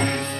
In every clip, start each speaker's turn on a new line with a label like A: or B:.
A: Hare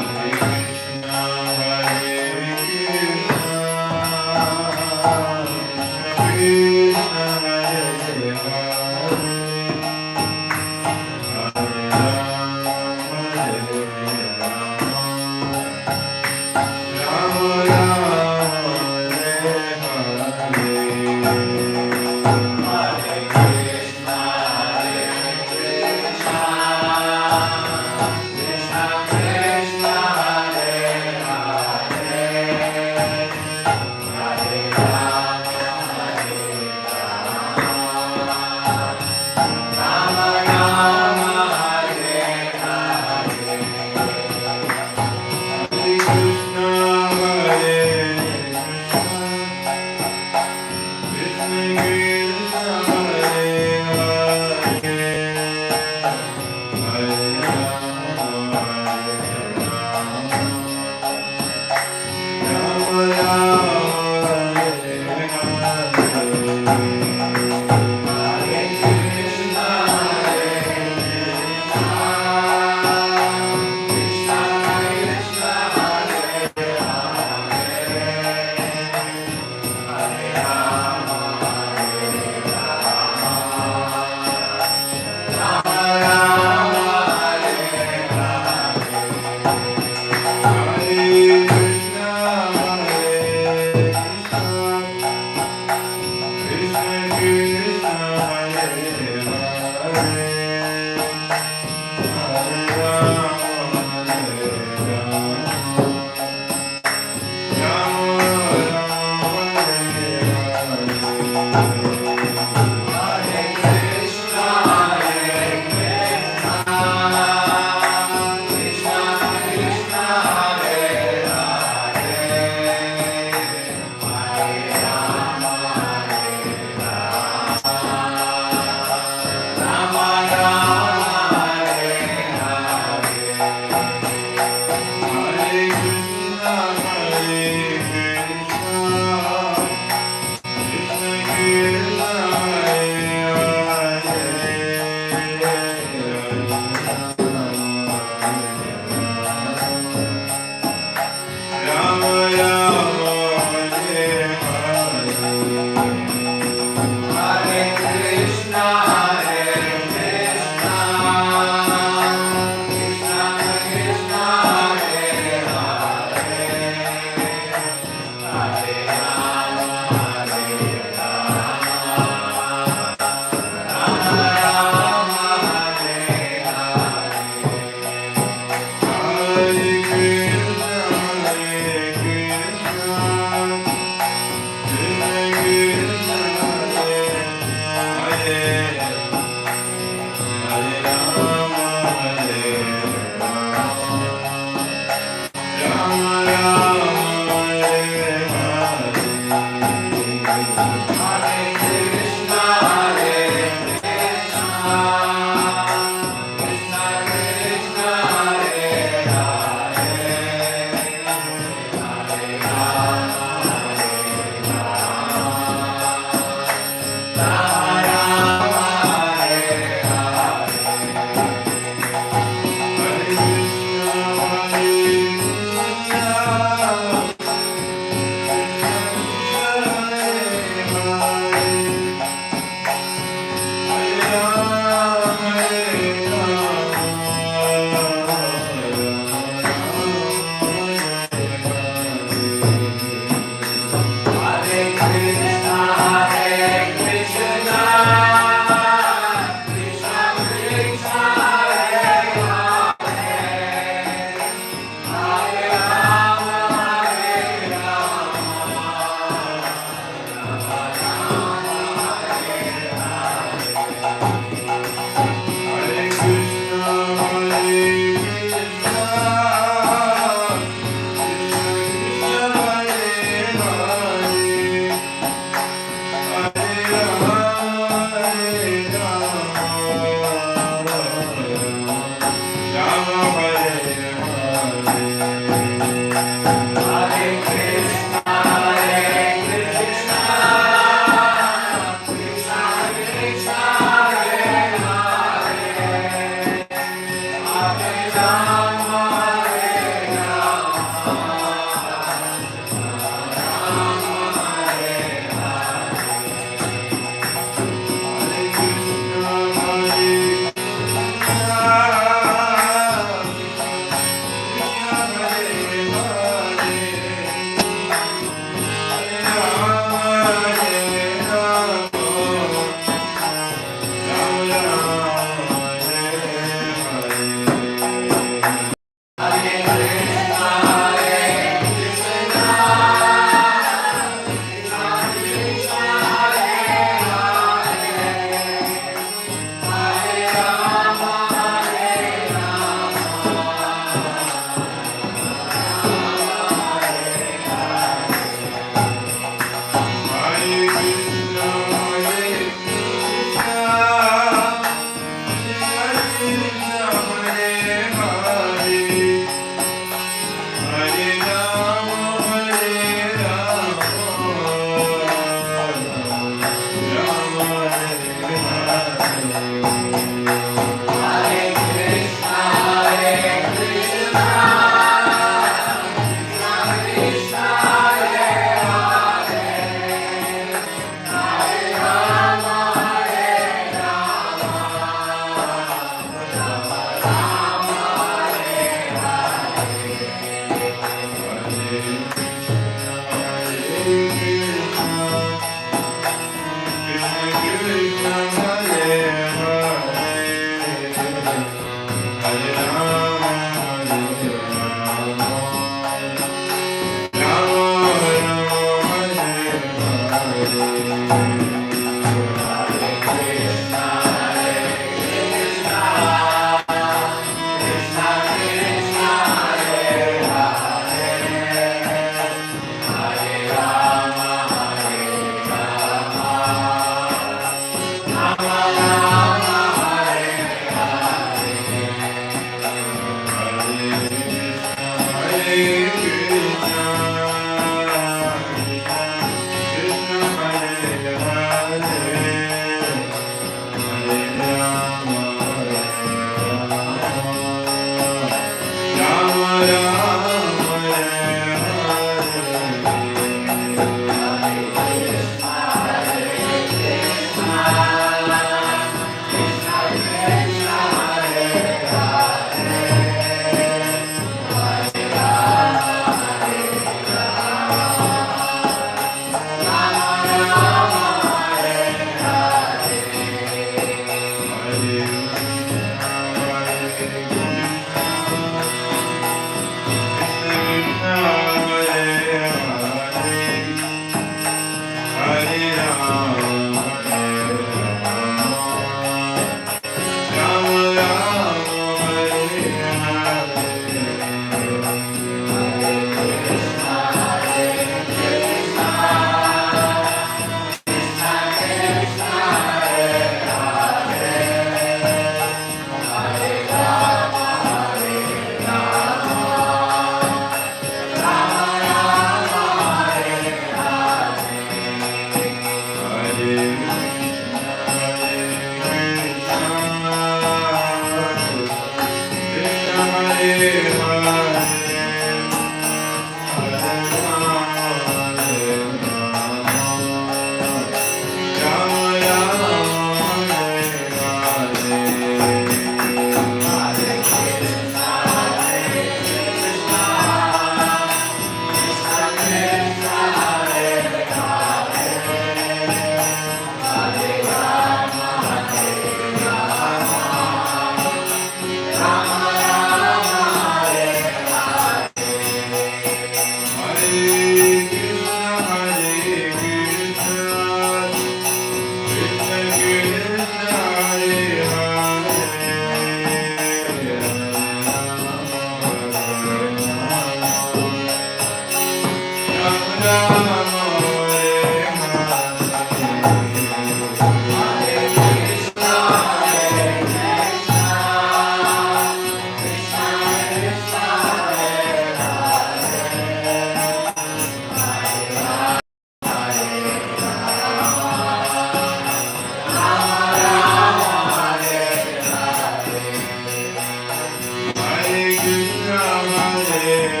A: Hare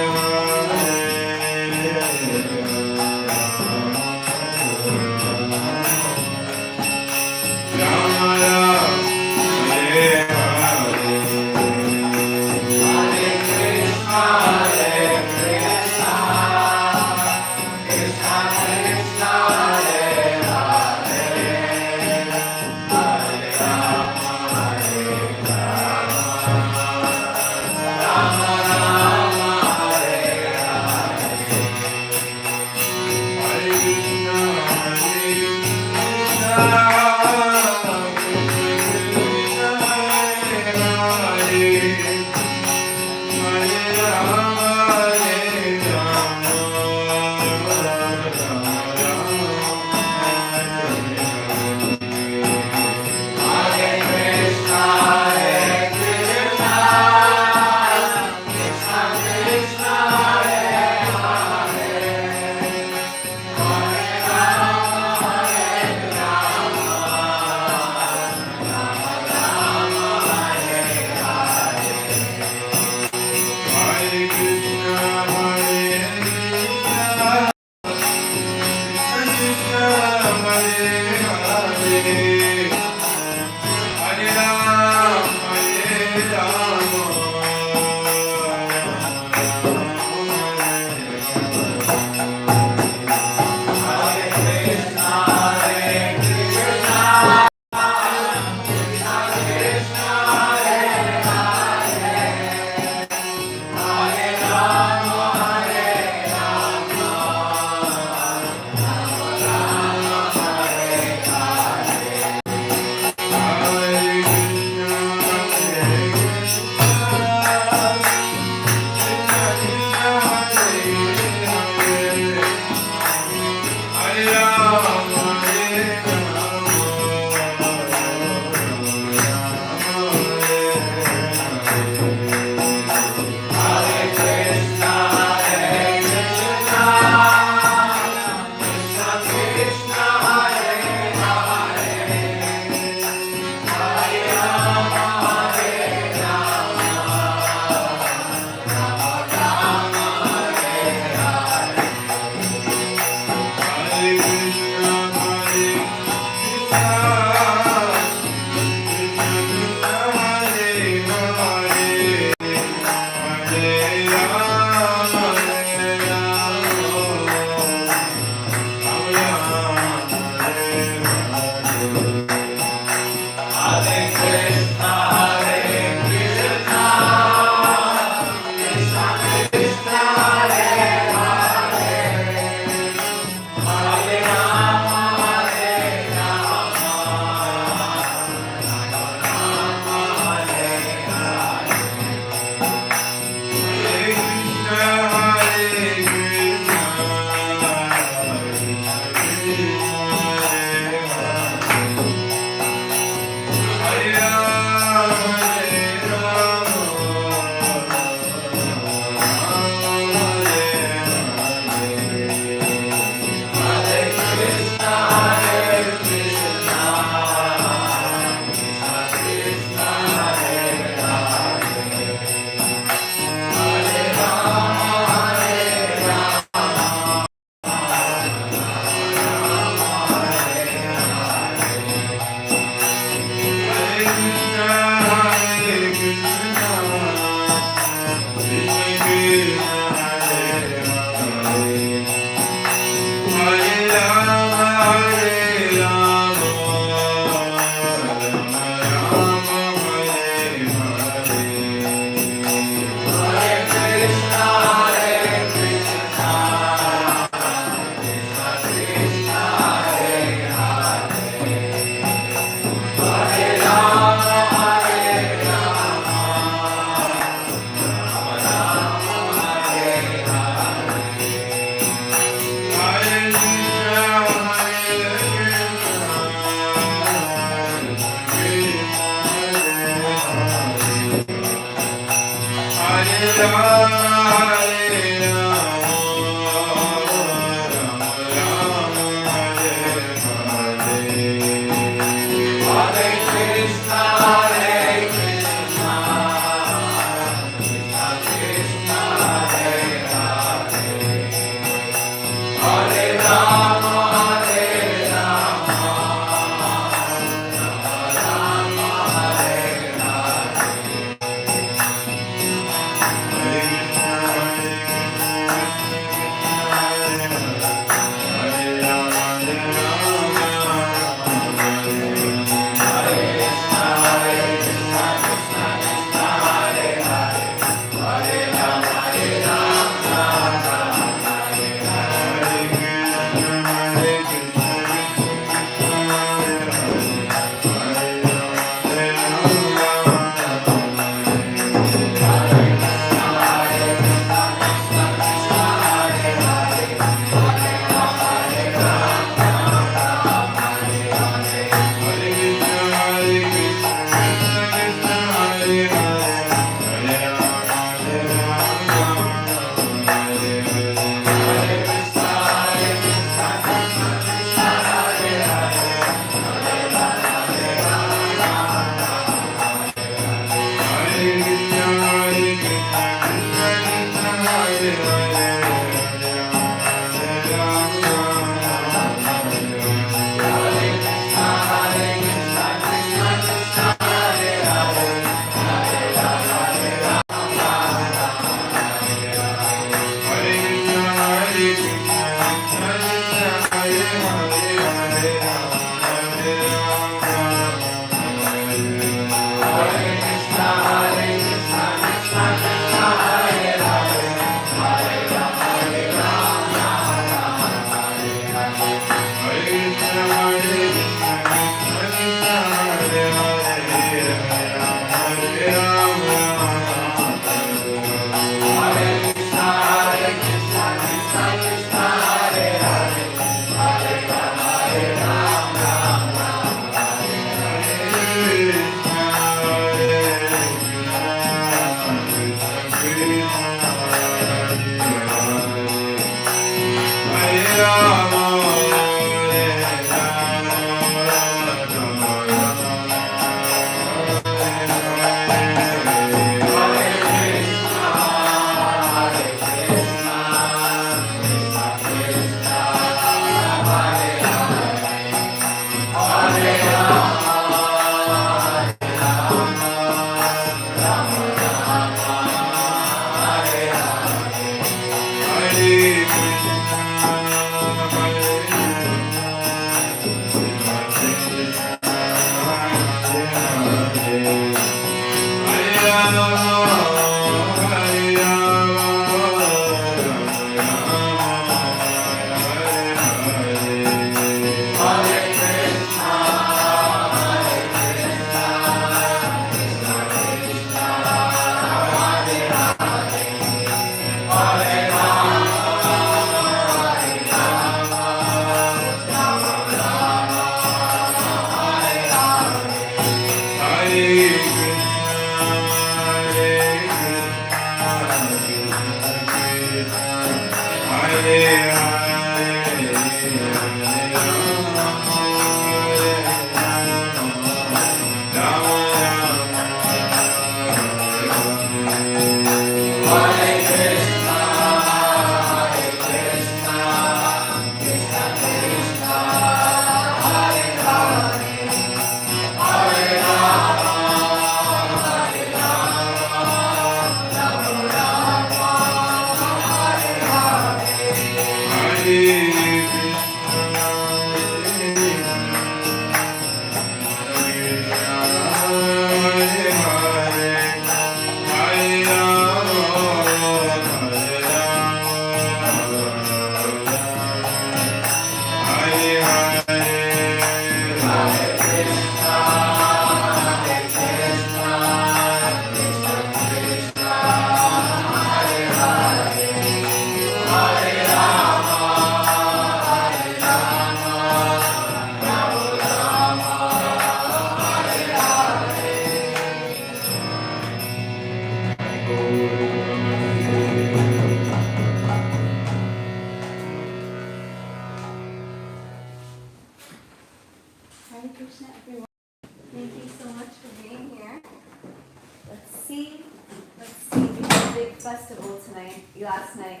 A: Festival tonight, last night,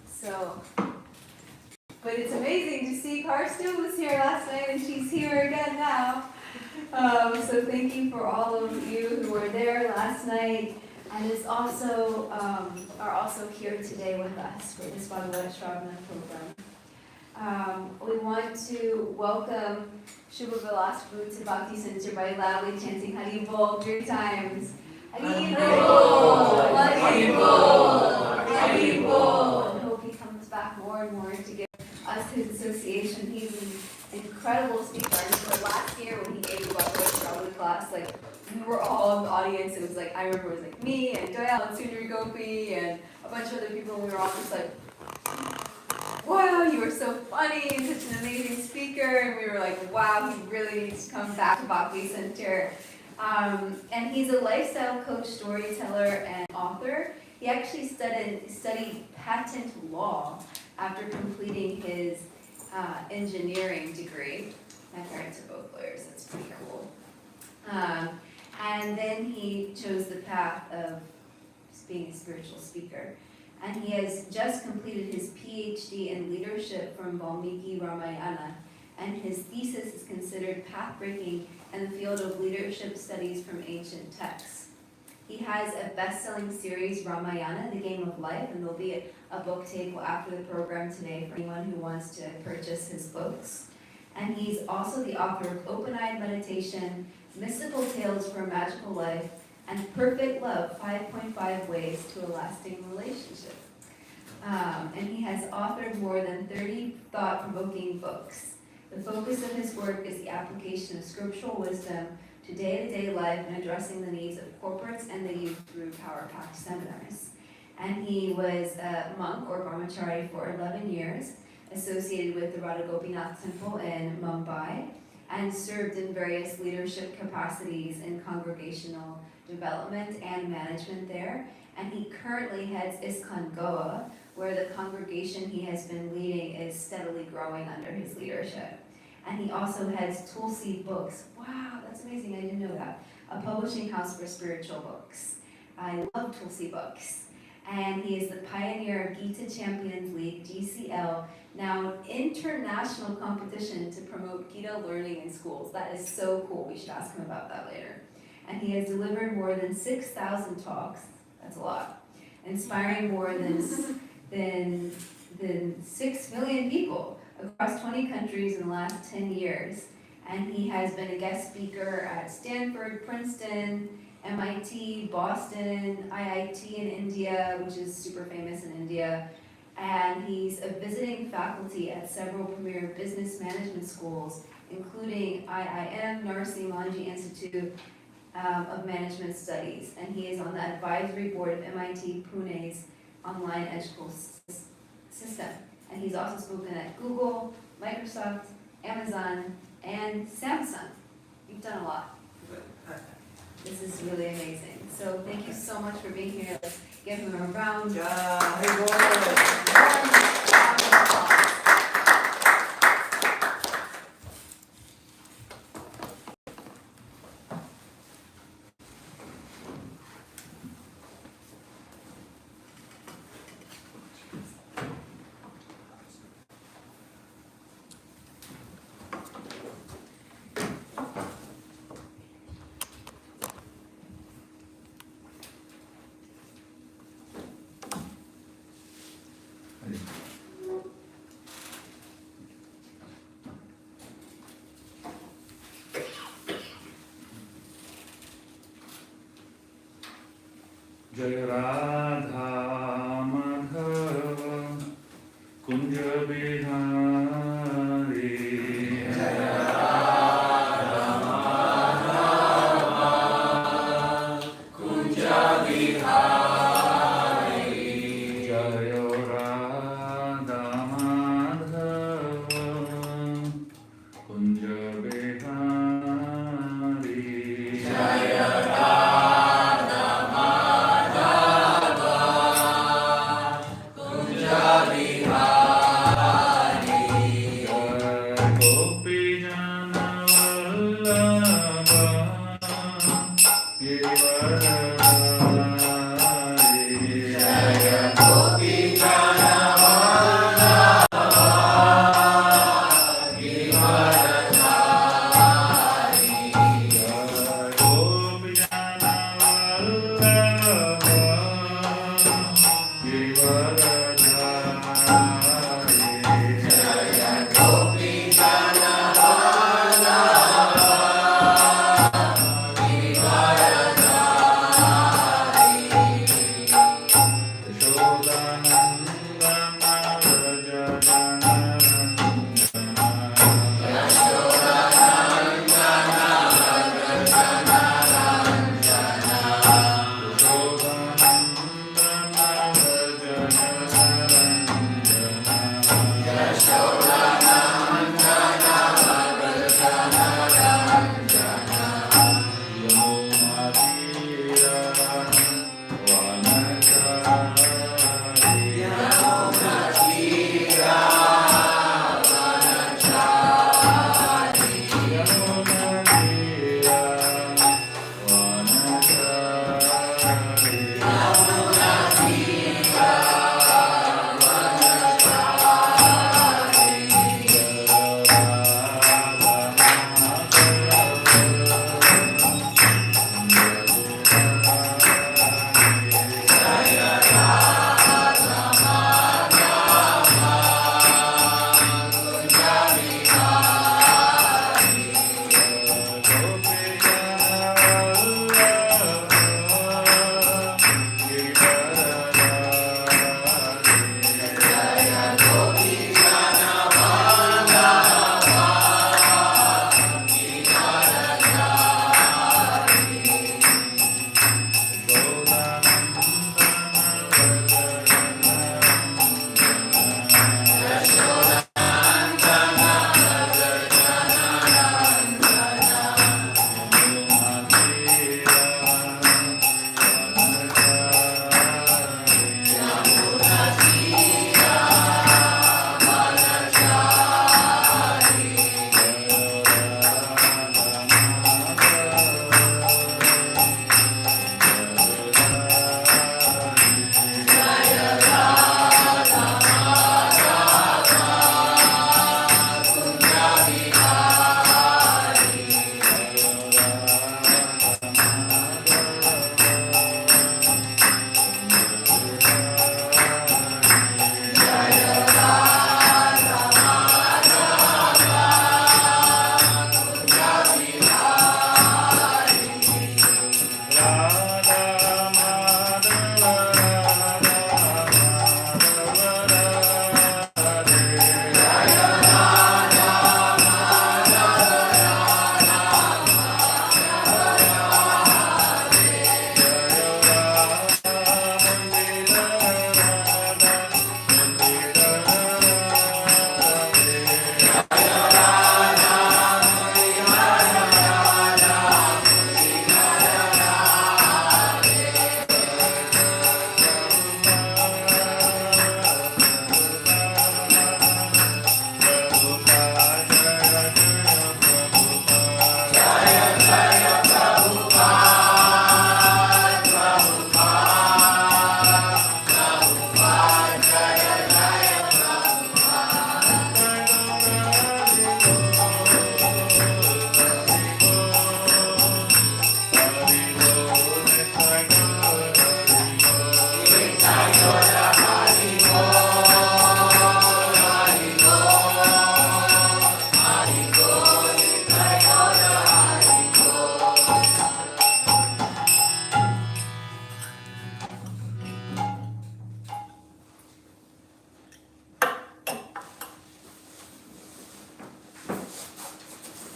A: so, but it's amazing to see Karsten was here last night and she's here again now. So thank you for all of you who were there last night and is also are also here today with us for this Bhagavat Sravana program. We want to welcome Subha Vilas to Bhakti Center by loudly chanting Hari Bol 3 times. Hari Bol, Hari Bol, Hari remember it was like me and Doyle and Sundari Gopi and a bunch of other people, and we were all just like, wow, you were so funny and such an amazing speaker. And we were like, wow, he really needs to come back to Bhakti Center. And he's a lifestyle coach, storyteller, and author. He actually studied patent law after completing his engineering degree. My parents are both lawyers, that's pretty cool. And then he chose the path of being a spiritual speaker. And he has just completed his PhD in leadership from Valmiki Ramayana. And his thesis is considered path-breaking in the field of leadership studies from ancient texts. He has a best-selling series, Ramayana, The Game of Life, and there'll be a book table after the program today for anyone who wants to purchase his books. And he's also the author of Open-Eyed Meditation, Mystical Tales for a Magical Life, and Perfect Love, 5.5 Ways to a Lasting Relationship. And he has authored more than 30 thought-provoking books. The focus of his work is the application of scriptural wisdom to day-to-day life and addressing the needs of corporates and the youth through power-packed seminars. And he was a monk or brahmachari for 11 years, associated with the Radha Gopinath Temple in Mumbai, and served in various leadership capacities in congregational development and management there. And he currently heads ISKCON Goa, where the congregation he has been leading is steadily growing under his leadership. And he also heads Tulsi Books. Wow, that's amazing, I didn't know that. A publishing house for spiritual books. I love Tulsi Books. And he is the pioneer of Gita Champions League, GCL, now an international competition to promote Gita learning in schools. That is so cool, we should ask him about that later. And he has delivered more than 6,000 talks, that's a lot, inspiring more than 6 million people across 20 countries in the last 10 years. And he has been a guest speaker at Stanford, Princeton, MIT, Boston, IIT in India, which is super famous in India. And he's a visiting faculty at several premier business management schools, including IIM, Narsi Manji Institute of Management Studies. And he is on the advisory board of MIT Pune's online educational system. And he's also spoken at Google, Microsoft, Amazon, and Samsung. You've done a lot. This is really amazing. So thank you so much for being here. Let's give him a round.
B: Jai Radha Madhava Kunja Bihari Jai Radha Madhava Kunja Bihari Jai Radha Madhava Kunja Bihari Jai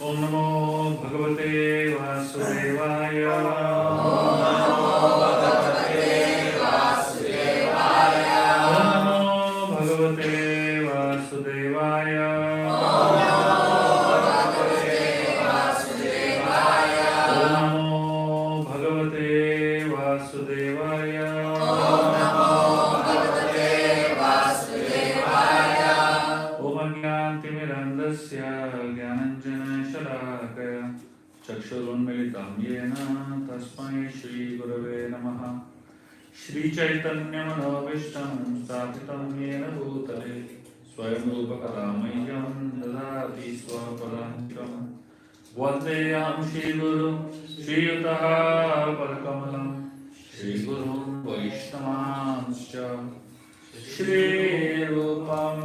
B: Om Namo Bhagavate Vasudevaya. Om Namo Bhagavate Vasudevaya. Om Namo Bhagavate Vasudevaya. Om Ajnantimirandasya Jnananjana Shalakaya Chakshurunmilitam Yena Tasmai Shri Gurave Namaha. Shri Chaitanya Manavishtam Sthapitam Yena Bhutale Swayam Rupa Kalamayam Dadati Swapadantikam Vandeyam Shri Guru Shri Yutaha Parakamalam Shri Guru Vaishnavanscha Shri Rupam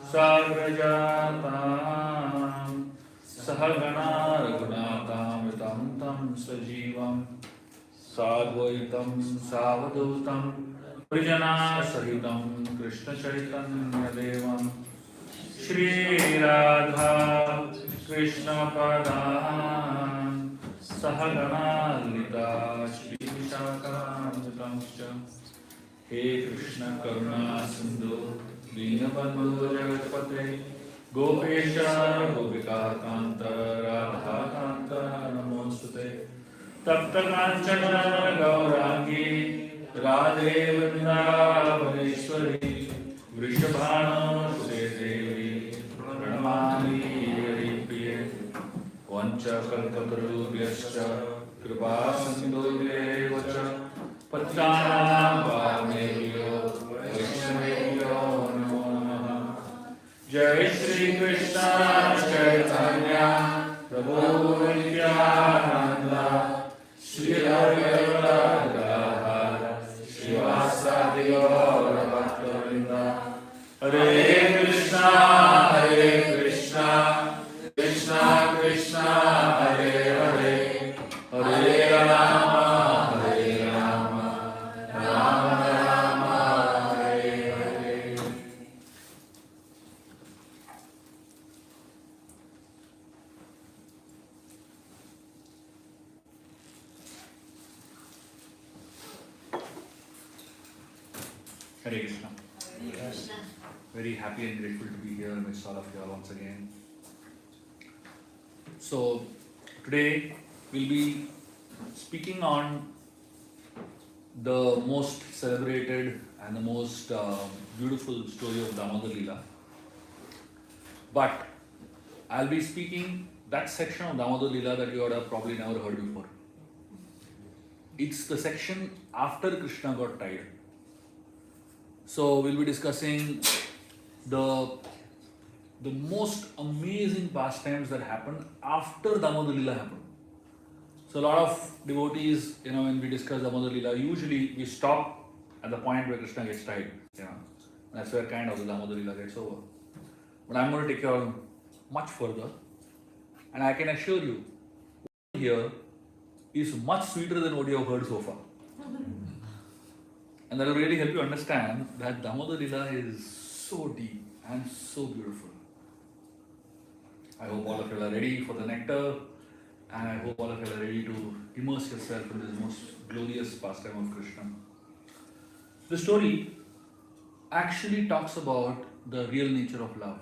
B: Sagrajatam Sahagana Raghunatam Vitam Tam Sajivam Sadvaitam Savadutam Prijana Sahitam Krishna Chaitanya Devam Shri Radha Krishna Padam Sahagana Lita Shri Vishakam He Krishna Karuna Sindhu Dinabandhu Jagatpate Gopesha Gopika Kanta Radha Kanta Namostute Tapta Kanchana Gaurangi Radhe Vrindavaneshwari Vrishabhanu Sute Devi Pranamani Haripriye Vancha Kalpatarubhyascha Kripa Sindhudeva Pattanam Bhavnebhyo Vaishnavebhyo Namo Namaha. Jai Shri Krishna Chaitanya Prabhu Nityananda Shri Advaita Gadadhara Srivasadi Gaura Bhakta-vrinda. Hare Krishna Krishna Krishna Hare Hare Hare Rama Hare Rama Rama Rama Hare Hare. Hare Krishna. Very happy and grateful to be here with all of you all once again. So today we'll be speaking on the most celebrated and the most beautiful story of Damodar Leela. But I'll be speaking that section of Damodar Leela that you have probably never heard before. It's the section after Krishna got tied. So we'll be discussing the most amazing pastimes that happened after Damodar Leela happened. So a lot of devotees, when we discuss Damodar Leela, usually we stop at the point where Krishna gets tied. That's where kind of the Damodar Leela gets over. But I'm going to take you all much further, and I can assure you, what you hear is much sweeter than what you have heard so far. And that will really help you understand that Damodar Leela is so deep and so beautiful. I hope all of you are ready for the nectar, and I hope all of you are ready to immerse yourself in this most glorious pastime of Krishna. The story actually talks about the real nature of love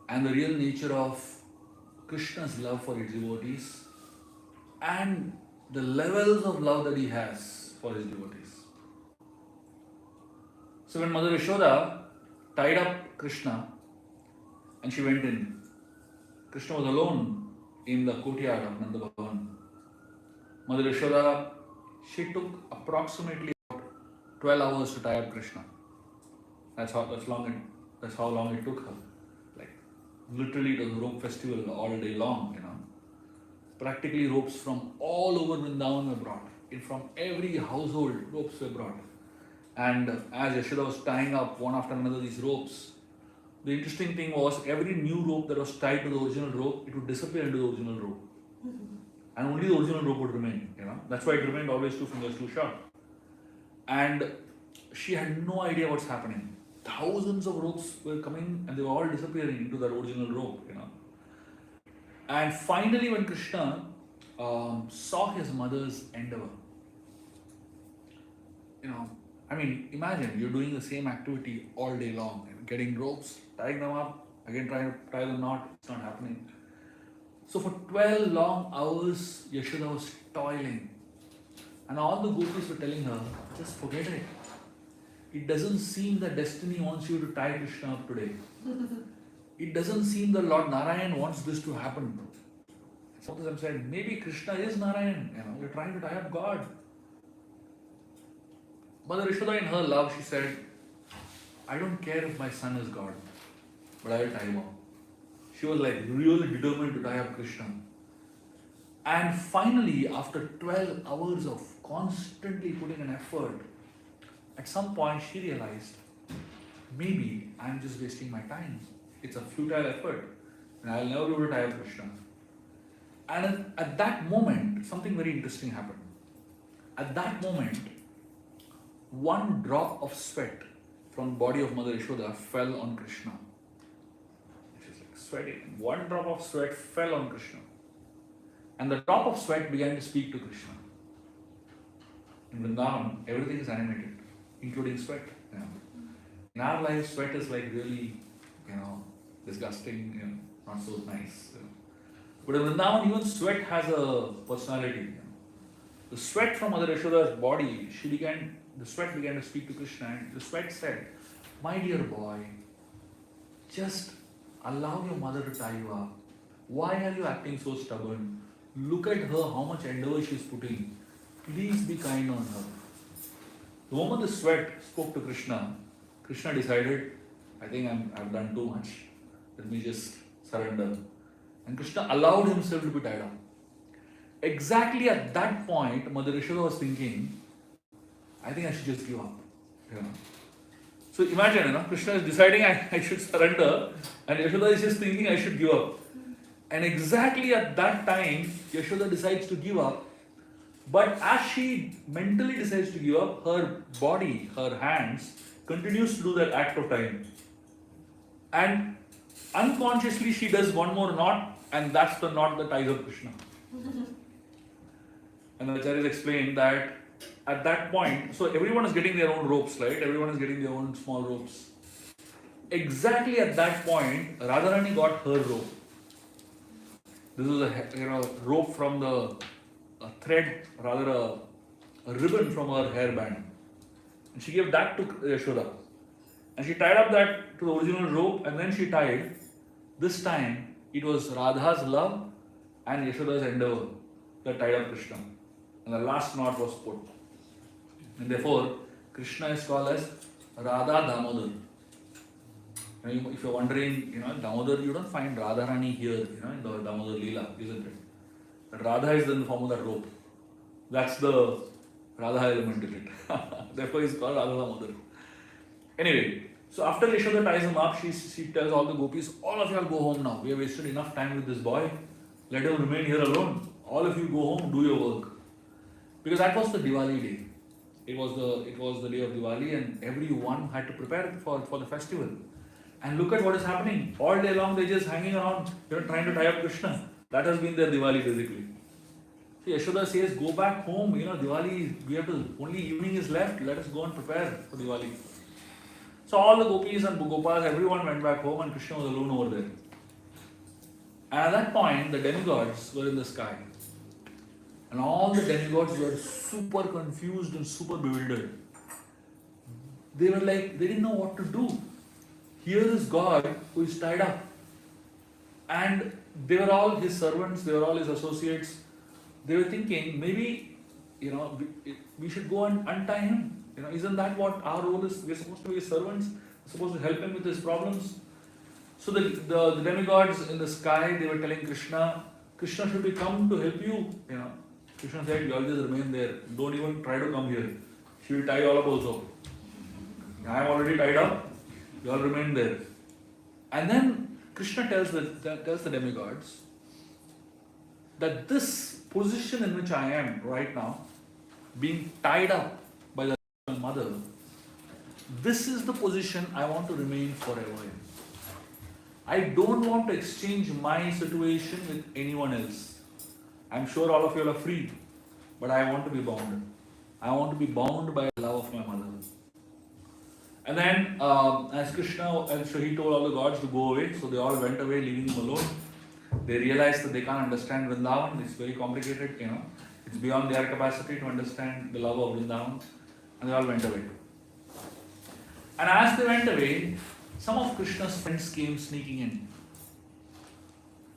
B: and the real nature of Krishna's love for his devotees and the levels of love that he has for his devotees. So when Mother Yashoda tied up Krishna and she went in, Krishna was alone in the courtyard of Nanda Bhavan. Mother Yashoda, she took approximately 12 hours to tie up Krishna. That's how long it took her. Like literally it was a rope festival all day long, Practically ropes from all over Vrindavan were brought. From every household, ropes were brought. And as Yashoda was tying up one after another these ropes, the interesting thing was every new rope that was tied to the original rope, it would disappear into the original rope. And only the original rope would remain, That's why it remained always 2 fingers too short. And she had no idea what's happening. Thousands of ropes were coming and they were all disappearing into that original rope, And finally, when Krishna saw his mother's endeavor, imagine you're doing the same activity all day long, getting ropes, tying them up, again trying to tie the knot, it's not happening. So for 12 long hours, Yashoda was toiling. And all the gopis were telling her, just forget it. It doesn't seem that destiny wants you to tie Krishna up today. It doesn't seem that Lord Narayan wants this to happen. Some of them said, maybe Krishna is Narayan. You're trying to tie up God. Mother Yashoda, in her love, she said, I don't care if my son is God, but I will tie him up. She was like really determined to tie up Krishna. And finally, after 12 hours of constantly putting an effort, at some point she realized, maybe I'm just wasting my time. It's a futile effort and I'll never be able to tie up Krishna. And at that moment, something very interesting happened. At that moment, one drop of sweat from the body of Mother Yashoda fell on Krishna. She's like sweating. One drop of sweat fell on Krishna. And the drop of sweat began to speak to Krishna. In Vrindavan, everything is animated, including sweat. In our life, sweat is like really, disgusting, not so nice. But in Vrindavan, even sweat has a personality. The sweat from Mother Yashoda's body, the sweat began to speak to Krishna, and the sweat said, my dear boy, just allow your mother to tie you up. Why are you acting so stubborn? Look at her, how much endeavor she is putting. Please be kind on her. The moment the sweat spoke to Krishna, Krishna decided, I think I've done too much. Let me just surrender. And Krishna allowed himself to be tied up. Exactly at that point, Mother Yashoda was thinking, I think I should just give up. So imagine, Krishna is deciding I should surrender, and Yashoda is just thinking I should give up. And exactly at that time, Yashoda decides to give up. But as she mentally decides to give up, her body, her hands, continues to do that act of tying. And unconsciously she does one more knot, and that's the knot that ties up Krishna. And the Acharyas explained that at that point, so everyone is getting their own ropes, right? Everyone is getting their own small ropes. Exactly at that point, Radharani got her rope. This is a rope from a thread, rather a ribbon from her hairband. And she gave that to Yashoda. And she tied up that to the original rope, and then she tied. This time, it was Radha's love and Yashoda's endeavor that tied up Krishna. And the last knot was put. And therefore, Krishna is called as Radha Damodar. If you're wondering, Damodar, you don't find Radharani here, in the Damodar Leela, isn't it? But Radha is in the form of that rope. That's the Radha element in it. Therefore, it's called Radha Damodar. Anyway, so after Yashoda ties him up, she tells all the gopis, all of you all go home now. We have wasted enough time with this boy. Let him remain here alone. All of you go home, do your work. Because that was the Diwali day. It was the day of Diwali, and everyone had to prepare for the festival. And look at what is happening. All day long they're just hanging around, trying to tie up Krishna. That has been their Diwali basically. So Yashoda says, go back home, Diwali, only evening is left, let us go and prepare for Diwali. So all the gopis and gopas, everyone went back home, and Krishna was alone over there. And at that point, the demigods were in the sky. And all the demigods were super confused and super bewildered. They were like, they didn't know what to do. Here is God who is tied up. And they were all his servants, they were all his associates. They were thinking, maybe, we should go and untie him. Isn't that what our role is? We're supposed to be his servants, we're supposed to help him with his problems. So the demigods in the sky, they were telling Krishna should we come to help you? Krishna said, you all just remain there. Don't even try to come here. She will tie you all up also. I am already tied up. You all remain there. And then Krishna tells the demigods that this position in which I am right now, being tied up by the mother, this is the position I want to remain forever in. I don't want to exchange my situation with anyone else. I'm sure all of you are free, but I want to be bound. I want to be bound by the love of my mother. And then, as Krishna, and so he told all the gods to go away, so they all went away, leaving him alone. They realized that they can't understand Vrindavan, it's very complicated, it's beyond their capacity to understand the love of Vrindavan, and they all went away. And as they went away, some of Krishna's friends came sneaking in.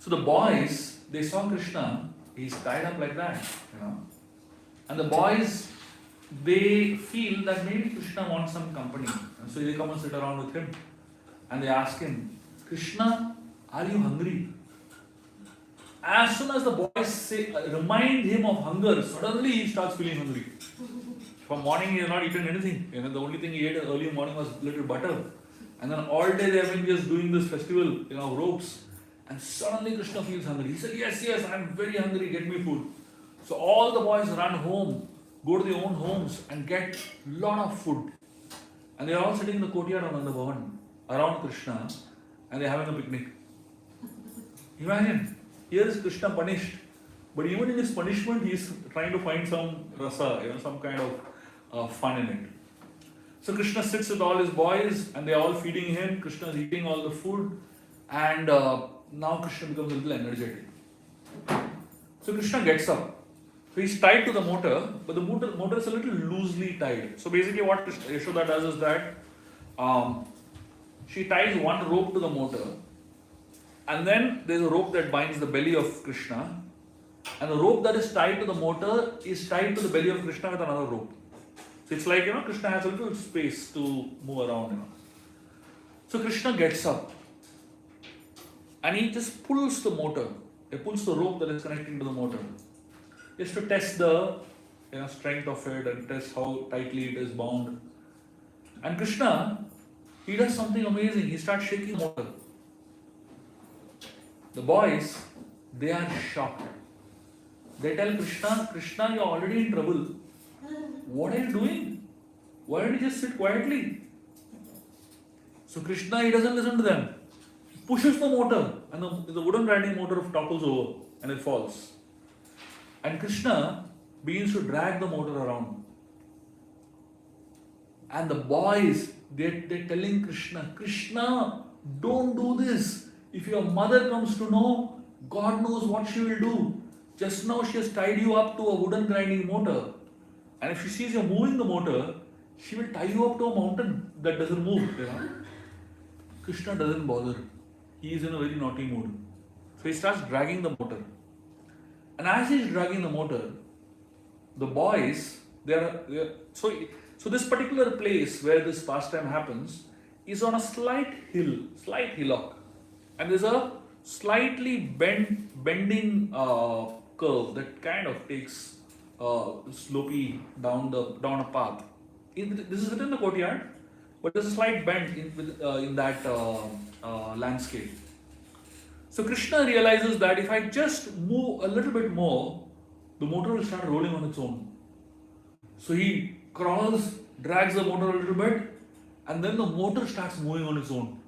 B: So the boys, they saw Krishna, he's tied up like that. And the boys, they feel that maybe Krishna wants some company. And so they come and sit around with him. And they ask him, Krishna, are you hungry? As soon as the boys remind him of hunger, suddenly he starts feeling hungry. From morning he has not eaten anything. The only thing he ate early morning was little butter. And then all day they have been just doing this festival, ropes. And suddenly Krishna feels hungry. He said, yes, I'm very hungry, get me food. So all the boys run home, go to their own homes and get lot of food. And they are all sitting in the courtyard on the Bhavan around Krishna and they are having a picnic. Imagine, here is Krishna punished. But even in his punishment, he is trying to find some rasa, some kind of fun in it. So Krishna sits with all his boys and they are all feeding him. Krishna is eating all the food and now Krishna becomes a little energetic. So Krishna gets up. So he's tied to the motor, but the motor is a little loosely tied. So basically what Yashoda does is that she ties one rope to the motor and then there's a rope that binds the belly of Krishna and the rope that is tied to the motor is tied to the belly of Krishna with another rope. So it's like, Krishna has a little space to move around, So Krishna gets up and he just pulls the motor. He pulls the rope that is connecting to the motor. Just to test the strength of it and test how tightly it is bound. And Krishna, he does something amazing. He starts shaking the motor. The boys, they are shocked. They tell Krishna, Krishna, you're already in trouble. What are you doing? Why don't you just sit quietly? So Krishna, he doesn't listen to them. He pushes the motor and the wooden grinding motor topples over and it falls. And Krishna begins to drag the motor around. And the boys, they're telling Krishna, Krishna, don't do this. If your mother comes to know, God knows what she will do. Just now she has tied you up to a wooden grinding motor. And if she sees you're moving the motor, she will tie you up to a mountain that doesn't move. Krishna doesn't bother. He is in a very naughty mood. So he starts dragging the motor. And as he's dragging the motor, the boys, so this particular place where this pastime happens is on a slight hillock. And there's a slightly bending curve that kind of takes slopey down a path. This is in the courtyard, but there's a slight bend in that landscape. So Krishna realizes that if I just move a little bit more, the motor will start rolling on its own. So he crawls, drags the motor a little bit, and then the motor starts moving on its own.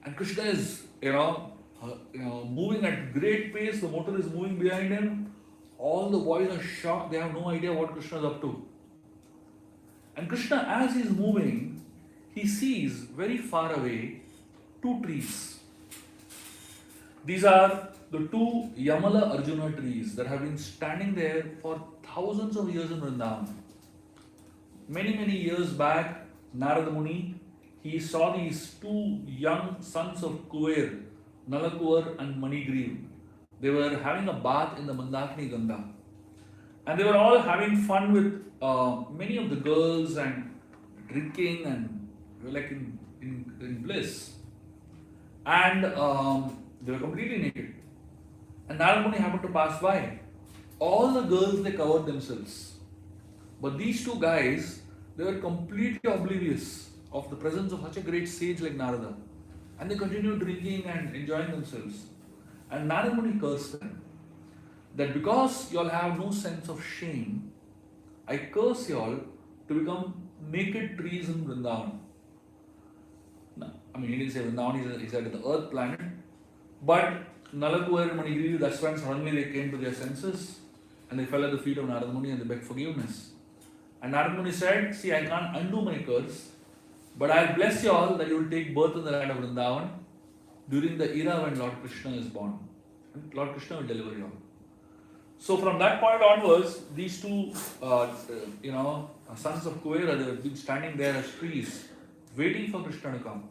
B: And Krishna is, moving at great pace. The motor is moving behind him. All the boys are shocked. They have no idea what Krishna is up to. And Krishna, as he is moving, he sees very far away 2 trees. These are the 2 Yamala Arjuna trees that have been standing there for thousands of years in Vrindavan. Many years back, Narada Muni, he saw these 2 young sons of Kuver, Nalakuvar and Manigriv. They were having a bath in the Mandakini Ganga. And they were all having fun with many of the girls and drinking and like in bliss. And they were completely naked. And Narada Muni happened to pass by. All the girls, they covered themselves. But these 2 guys, they were completely oblivious of the presence of such a great sage like Narada. And they continued drinking and enjoying themselves. And Narada Muni cursed them. That because you all have no sense of shame, I curse you all to become naked trees in Vrindavan. I mean, he didn't say Vrindavan, he said the earth planet. But Nalakuvar and Manigiri, that's when suddenly they came to their senses and they fell at the feet of Narada Muni and they begged forgiveness. And Narada Muni said, see, I can't undo my curse, but I'll bless you all that you will take birth in the land of Vrindavan during the era when Lord Krishna is born. And Lord Krishna will deliver you all. So from that point onwards, these two, sons of Kuvera, they have been standing there as trees, waiting for Krishna to come.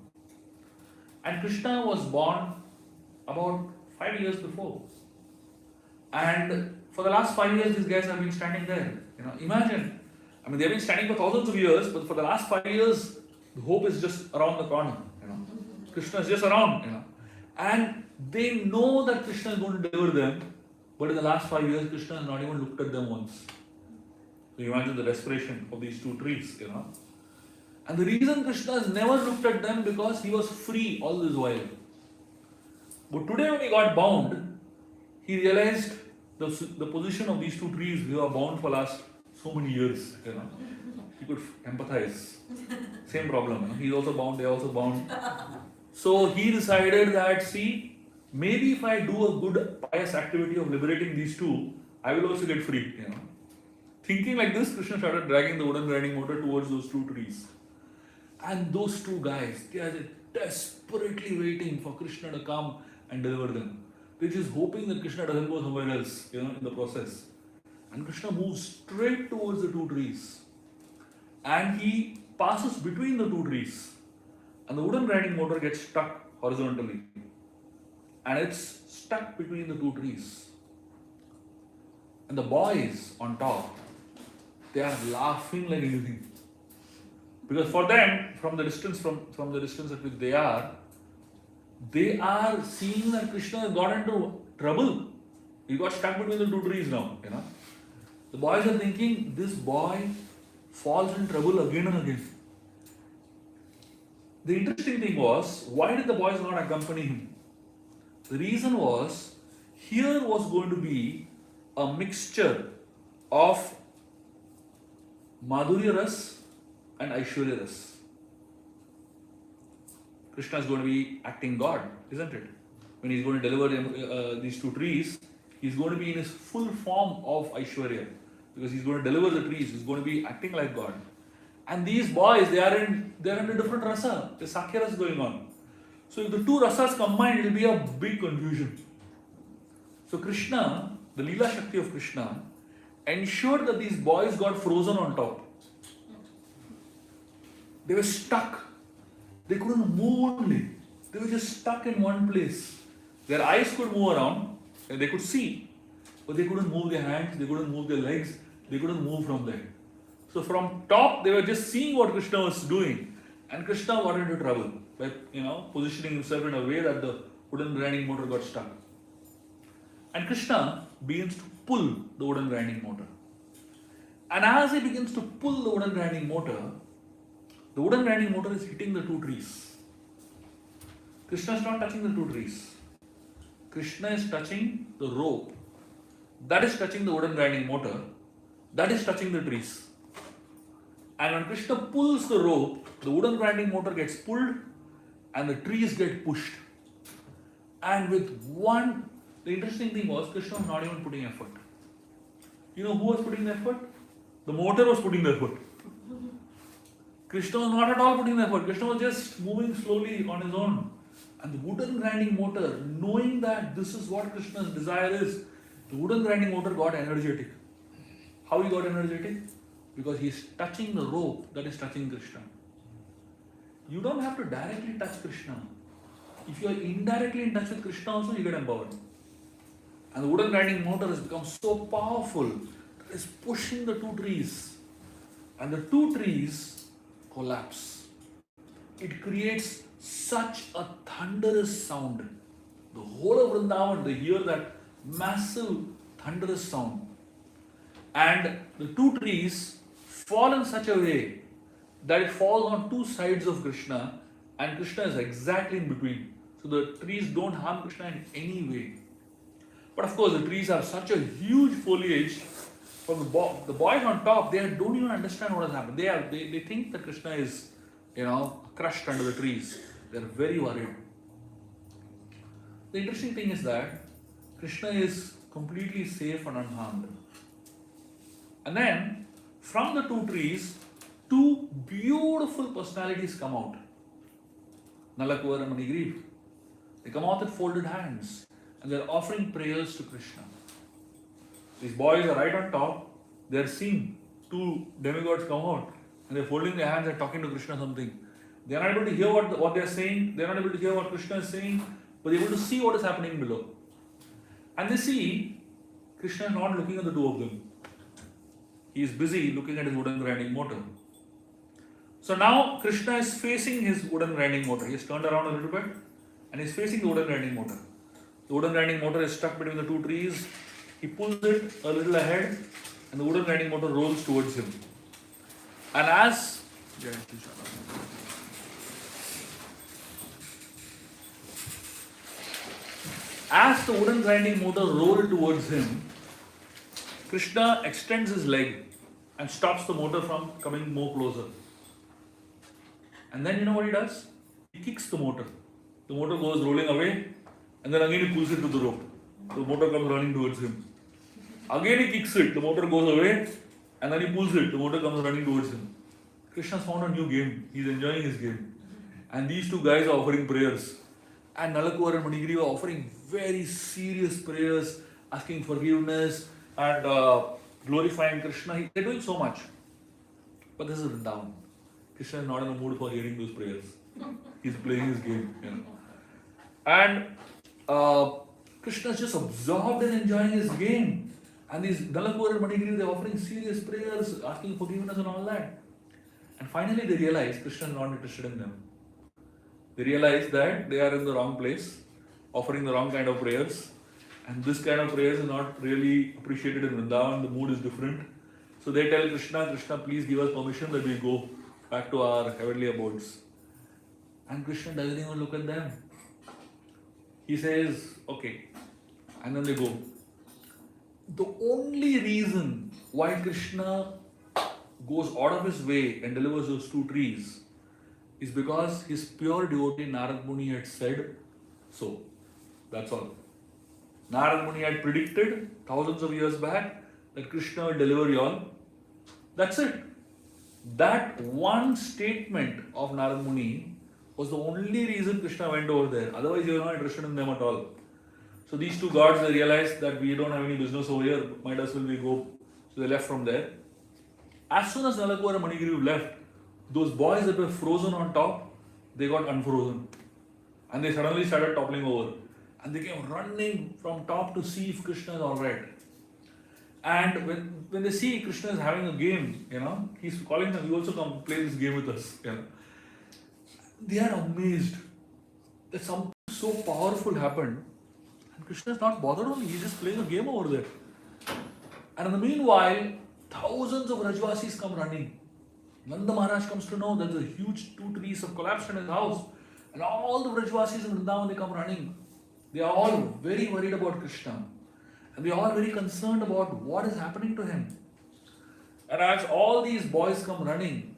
B: And Krishna was born about 5 years before. And for the last 5 years, these guys have been standing there. Imagine. I mean, they've been standing for thousands of years, but for the last 5 years, the hope is just around the corner. Krishna is just around. And they know that Krishna is going to deliver them, but in the last 5 years, Krishna has not even looked at them once. So imagine the desperation of these two trees. And the reason Krishna has never looked at them because he was free all this while. But today when he got bound, he realized the position of these two trees who are bound for last so many years. He could empathize. Same problem. He's also bound, they're also bound. So he decided that, see, maybe if I do a good pious activity of liberating these two, I will also get free. Thinking like this, Krishna started dragging the wooden grinding motor towards those two trees. And those two guys, they are desperately waiting for Krishna to come and deliver them. They're just hoping that Krishna doesn't go somewhere else, in the process. And Krishna moves straight towards the two trees. And he passes between the two trees. And the wooden grinding motor gets stuck horizontally. And it's stuck between the two trees. And the boys on top, they are laughing like anything. Because for them, from the distance at which they are seeing that Krishna has got into trouble. He got stuck between the two trees now. The boys are thinking, this boy falls in trouble again and again. The interesting thing was, why did the boys not accompany him? The reason was, here was going to be a mixture of Madhurya Ras and Aishwarya Ras. Krishna is going to be acting God, isn't it? When he's going to deliver these two trees, he's going to be in his full form of Aishwarya. Because he's going to deliver the trees, he's going to be acting like God. And these boys, they're in a different rasa. There's Sakhya Ras going on. So if the two rasas combine, it will be a big confusion. So Krishna, the Leela Shakti of Krishna, ensured that these boys got frozen on top. They were stuck. They couldn't move only. They were just stuck in one place. Their eyes could move around and they could see, but they couldn't move their hands, they couldn't move their legs, they couldn't move from there. So from top, they were just seeing what Krishna was doing, and Krishna got into trouble by positioning himself in a way that the wooden grinding motor got stuck. And Krishna begins to pull the wooden grinding motor. And as he begins to pull the wooden grinding motor is hitting the two trees. Krishna is not touching the two trees. Krishna is touching the rope. That is touching the wooden grinding motor. That is touching the trees. And when Krishna pulls the rope, the wooden grinding motor gets pulled and the trees get pushed. And the interesting thing was, Krishna was not even putting effort. You know who was putting the effort? The motor was putting the effort. Krishna was not at all putting the effort. Krishna was just moving slowly on his own. And the wooden grinding motor, knowing that this is what Krishna's desire is, the wooden grinding motor got energetic. How he got energetic? Because he is touching the rope that is touching Krishna. You don't have to directly touch Krishna. If you are indirectly in touch with Krishna also, you get empowered. And the wooden grinding motor has become so powerful that it's pushing the two trees. And the two trees collapse. It creates such a thunderous sound. The whole of Vrindavan, they hear that massive thunderous sound. And the two trees fall in such a way that it falls on two sides of Krishna and Krishna is exactly in between. So the trees don't harm Krishna in any way. But of course the trees have such a huge foliage. From the boys on top, they don't even understand what has happened. They think that Krishna is, crushed under the trees. They are very worried. The interesting thing is that Krishna is completely safe and unharmed. And then, from the two trees, two beautiful personalities come out. Nalakuvar and Manigriv. They come out with folded hands and they're offering prayers to Krishna. These boys are right on top. They're seeing two demigods come out and they're folding their hands and talking to Krishna something. They're not able to hear what they're saying. They're not able to hear what Krishna is saying, but they're able to see what is happening below. And they see Krishna is not looking at the two of them. He is busy looking at his wooden grinding motor. So now Krishna is facing his wooden grinding motor. He has turned around a little bit and he's facing the wooden grinding motor. The wooden grinding motor is stuck between the two trees. He pulls it a little ahead and the wooden grinding motor rolls towards him. And as the wooden grinding motor rolled towards him, Krishna extends his leg and stops the motor from coming more closer. And then you know what he does? He kicks the motor. The motor goes rolling away and then again he pulls it to the rope. The motor comes running towards him. Again he kicks it, the motor goes away and then he pulls it, the motor comes running towards him. Krishna's found a new game. He's enjoying his game. And these two guys are offering prayers. And Nalakuvar and Manigriva are offering very serious prayers, asking forgiveness and glorifying Krishna. They're doing so much. But this is Vrindavan. Krishna is not in the mood for hearing those prayers. He's playing his game. And Krishna is just absorbed in enjoying his game. And these Nalakuvar and Manigriva, they're offering serious prayers, asking forgiveness and all that. And finally they realize Krishna is not interested in them. They realize that they are in the wrong place, offering the wrong kind of prayers. And this kind of prayers is not really appreciated in Vrindavan. The mood is different. So they tell Krishna, Krishna, please give us permission that we go back to our heavenly abodes. And Krishna doesn't even look at them. He says, okay. And then they go. The only reason why Krishna goes out of his way and delivers those two trees is because his pure devotee Narad Muni had said so. That's all. Narad Muni had predicted thousands of years back that Krishna will deliver you all. That's it. That one statement of Narad Muni was the only reason Krishna went over there. Otherwise, he was not interested in them at all. So these two gods, they realized that we don't have any business over here. Might as well we go. So they left from there. As soon as Nalakuvar and Manigriva left, those boys that were frozen on top, they got unfrozen. And they suddenly started toppling over. And they came running from top to see if Krishna is alright. And when they see Krishna is having a game, he's calling them, you also come play this game with us. They are amazed that something so powerful happened. And Krishna is not bothered only, he's just playing a game over there. And in the meanwhile, thousands of Rajvasis come running. Nanda Maharaj comes to know that the huge two trees have collapsed in his house. And all the Rajvasis in Vrindavan, they come running. They are all very worried about Krishna. And they are all very concerned about what is happening to him. And as all these boys come running,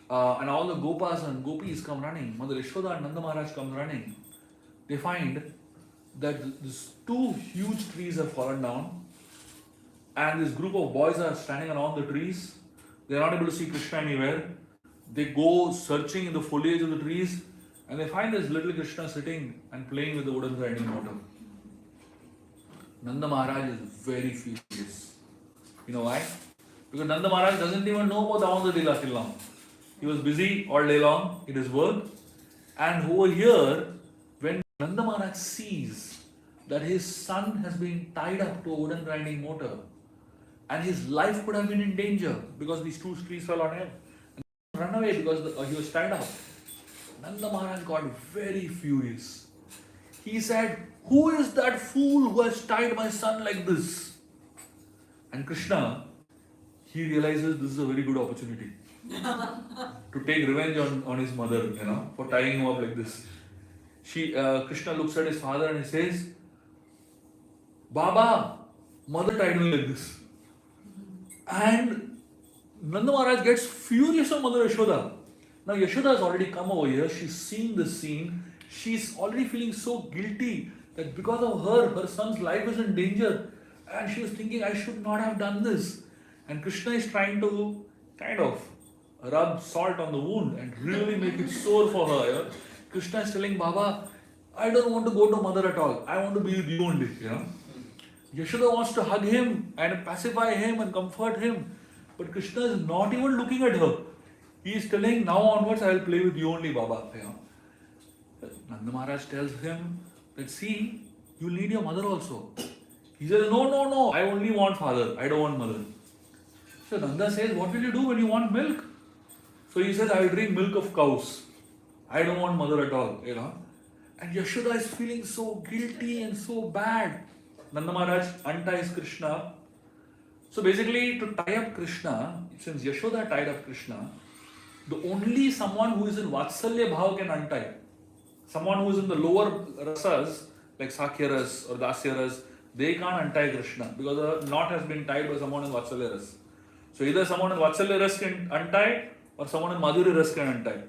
B: and all the Gopas and Gopis come running, Mother Yashoda and Nanda Maharaj come running, they find that these two huge trees have fallen down. And this group of boys are standing around the trees. They are not able to see Krishna anywhere. They go searching in the foliage of the trees and they find this little Krishna sitting and playing with the wooden grinding motor. Nanda Maharaj is very furious. You know why? Because Nanda Maharaj doesn't even know about Damodar Lila till now. He was busy all day long in his work. And over here, when Nanda Maharaj sees that his son has been tied up to a wooden grinding motor, and his life could have been in danger because these two trees fell on him. And he ran away because he was tied up. Nanda Maharaj got very furious. He said, who is that fool who has tied my son like this? And Krishna, he realizes this is a very good opportunity to take revenge on his mother, for tying him up like this. Krishna looks at his father and he says, Baba, mother tied me like this. And Nanda Maharaj gets furious on Mother Yashoda. Now Yashoda has already come over here, she's seen this scene, she's already feeling so guilty that because of her, her son's life is in danger. And she was thinking, I should not have done this. And Krishna is trying to kind of rub salt on the wound and really make it sore for her. Krishna is telling Baba, I don't want to go to mother at all. I want to be with you only. Yashoda wants to hug him and pacify him and comfort him. But Krishna is not even looking at her. He is telling, now onwards I will play with you only, Baba. Nanda Maharaj tells him that, see, you need your mother also. He says, no, I only want father, I don't want mother. So Nanda says, what will you do when you want milk? So he says, I will drink milk of cows. I don't want mother at all, And Yashoda is feeling so guilty and so bad. Nanda Maharaj unties Krishna. So basically, to tie up Krishna, since Yashoda tied up Krishna, the only someone who is in Vatsalya Bhav can untie. Someone who is in the lower rasas, like Sakhya ras or Dasya ras, they can't untie Krishna because a knot has been tied by someone in Vatsalya ras. So either someone in Vatsalya ras can untie or someone in Madhurya ras can untie.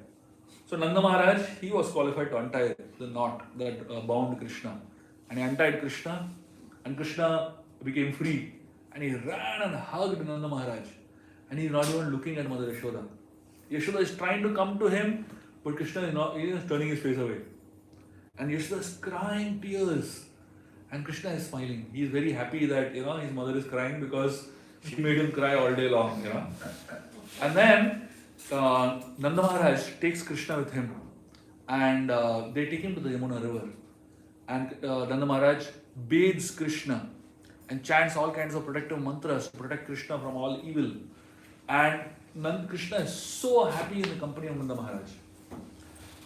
B: So Nanda Maharaj, he was qualified to untie the knot that bound Krishna. And he untied Krishna, and Krishna became free. And he ran and hugged Nanda Maharaj. And he's not even looking at Mother Yashoda. Yashoda is trying to come to him, but Krishna is not, he is turning his face away. And Yashoda is crying tears. And Krishna is smiling. He is very happy that, his mother is crying because she made him cry all day long, And then Nanda Maharaj takes Krishna with him. And they take him to the Yamuna river. And Nanda Maharaj bathes Krishna and chants all kinds of protective mantras to protect Krishna from all evil. And Krishna is so happy in the company of Nanda Maharaj.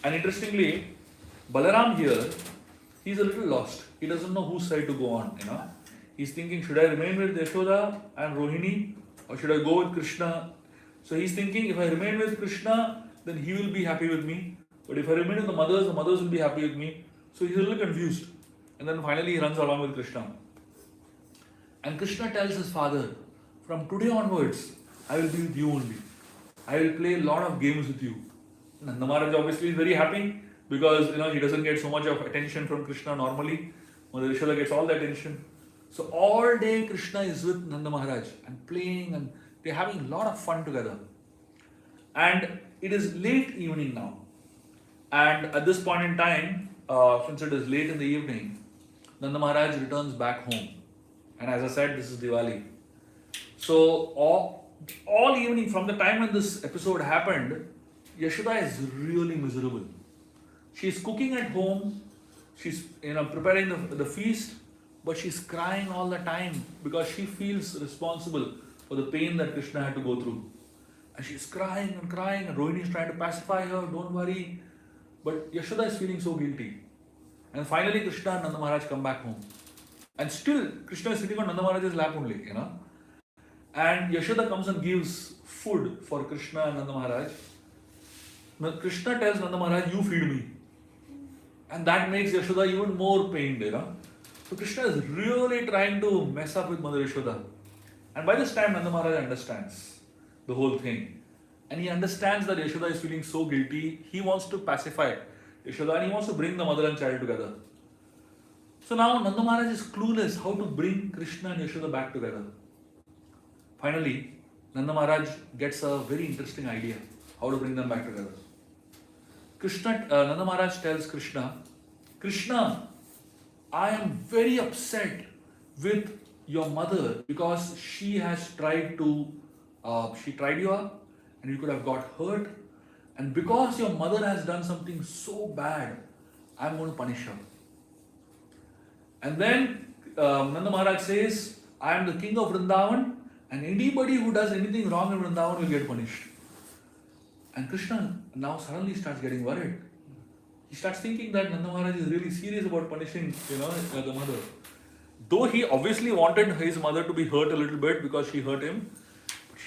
B: And interestingly, Balaram here, he's a little lost. He doesn't know whose side to go on, He's thinking, should I remain with Yashoda and Rohini or should I go with Krishna? So he's thinking, if I remain with Krishna, then he will be happy with me. But if I remain with the mothers will be happy with me. So he's a little confused. And then finally he runs along with Krishna. And Krishna tells his father, from today onwards, I will be with you only. I will play a lot of games with you. Nanda Maharaj obviously is very happy because he doesn't get so much of attention from Krishna normally. Mother Yashoda gets all the attention. So all day Krishna is with Nanda Maharaj and playing, and they're having a lot of fun together. And it is late evening now. And at this point in time, since it is late in the evening, Nanda Maharaj returns back home. And as I said, this is Diwali. So all evening, from the time when this episode happened, Yashoda is really miserable. She's cooking at home, she's preparing the feast, but she's crying all the time because she feels responsible for the pain that Krishna had to go through. And she's crying, and Rohini is trying to pacify her, don't worry. But Yashoda is feeling so guilty. And finally Krishna and Nanda Maharaj come back home. And still Krishna is sitting on Nanda Maharaj's lap only, And Yashoda comes and gives food for Krishna and Nanda Maharaj. Now Krishna tells Nanda Maharaj, you feed me. And that makes Yashoda even more pained, So Krishna is really trying to mess up with Mother Yashoda. And by this time Nanda Maharaj understands the whole thing. And he understands that Yashoda is feeling so guilty. He wants to pacify Yashoda and he wants to bring the mother and child together. So now Nanda Maharaj is clueless how to bring Krishna and Yashoda back together. Finally, Nanda Maharaj gets a very interesting idea how to bring them back together. Nanda Maharaj tells Krishna, Krishna, I am very upset with your mother because she has tried you up and you could have got hurt. And because your mother has done something so bad, I am going to punish her. And then Nanda Maharaj says, I am the king of Vrindavan and anybody who does anything wrong in Vrindavan will get punished. And Krishna now suddenly starts getting worried. He starts thinking that Nanda Maharaj is really serious about punishing, the mother. Though he obviously wanted his mother to be hurt a little bit because she hurt him,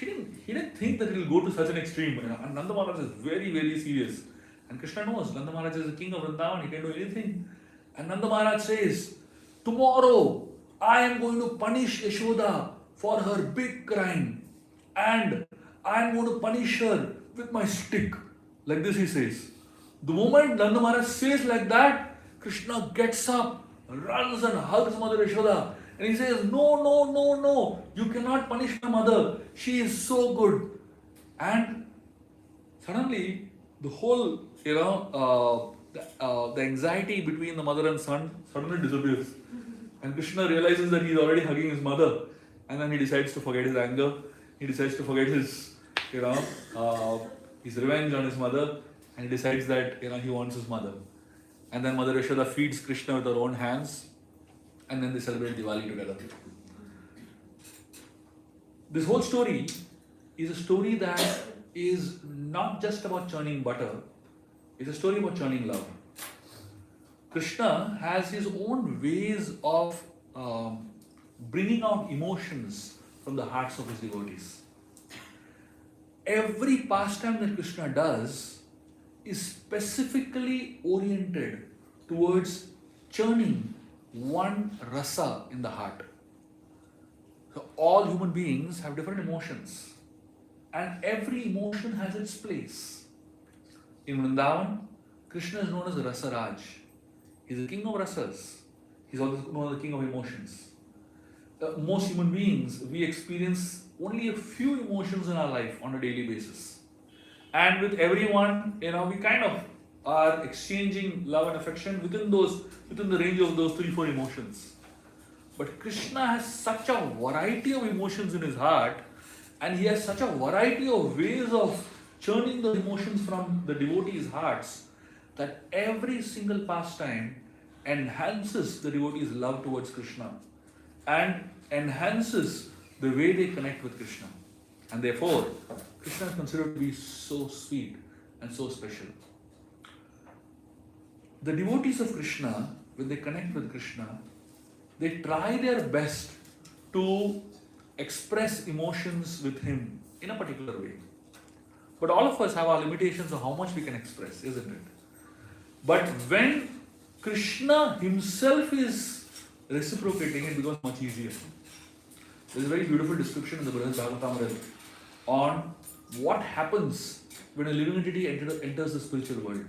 B: he didn't think that it will go to such an extreme. And Nanda Maharaj is very, very serious. And Krishna knows Nanda Maharaj is the king of Vrindavan, he can do anything. And Nanda Maharaj says, tomorrow I am going to punish Yashoda for her big crime. And I am going to punish her with my stick. Like this he says. The moment Nanda Maharaj says like that, Krishna gets up, runs and hugs Mother Yashoda. And he says, no, no, no, no, you cannot punish my mother. She is so good. And suddenly, the whole, the anxiety between the mother and son suddenly disappears. And Krishna realizes that he is already hugging his mother. And then he decides to forget his anger. He decides to forget his revenge on his mother. And he decides that, he wants his mother. And then Mother Yashoda feeds Krishna with her own hands. And then they celebrate Diwali together. This whole story is a story that is not just about churning butter. It's a story about churning love. Krishna has his own ways of bringing out emotions from the hearts of his devotees. Every pastime that Krishna does is specifically oriented towards churning one rasa in the heart. So all human beings have different emotions, and every emotion has its place. In Vrindavan, Krishna is known as Rasaraj. He's the king of rasas. He's also known as the king of emotions. Most human beings, we experience only a few emotions in our life on a daily basis. And with everyone, we kind of are exchanging love and affection within the range of those 3-4 emotions. But Krishna has such a variety of emotions in his heart, and he has such a variety of ways of churning the emotions from the devotees' hearts, that every single pastime enhances the devotees' love towards Krishna and enhances the way they connect with Krishna. And therefore, Krishna is considered to be so sweet and so special. The devotees of Krishna, when they connect with Krishna, they try their best to express emotions with him in a particular way. But all of us have our limitations of how much we can express, isn't it? But when Krishna himself is reciprocating, it becomes much easier. There is a very beautiful description in the Bhagavat on what happens when a living entity enters the spiritual world.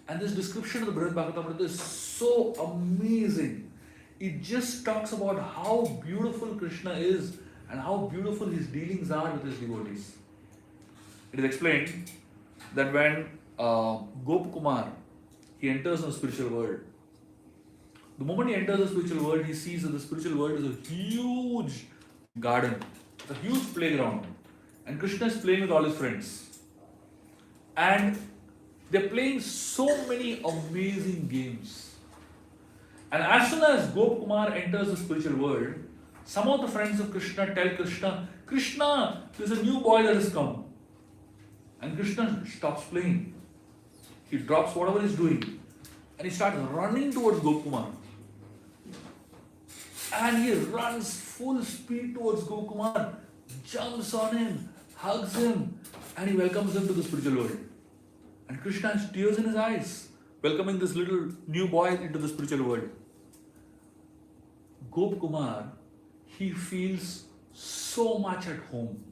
B: And this description of the Bhagavat is so amazing. It just talks about how beautiful Krishna is and how beautiful his dealings are with his devotees. It is explained that when Gopakumar, he enters the spiritual world, the moment he enters the spiritual world, he sees that the spiritual world is a huge garden, a huge playground, and Krishna is playing with all his friends. And they're playing so many amazing games. And as soon as Gopakumar enters the spiritual world, some of the friends of Krishna tell Krishna, Krishna, there's a new boy that has come. And Krishna stops playing. He drops whatever he's doing and he starts running towards Gopakumar. And he runs full speed towards Gopakumar, jumps on him, hugs him, and he welcomes him to the spiritual world. And Krishna has tears in his eyes, welcoming this little new boy into the spiritual world. Gopakumar, he feels so much at home.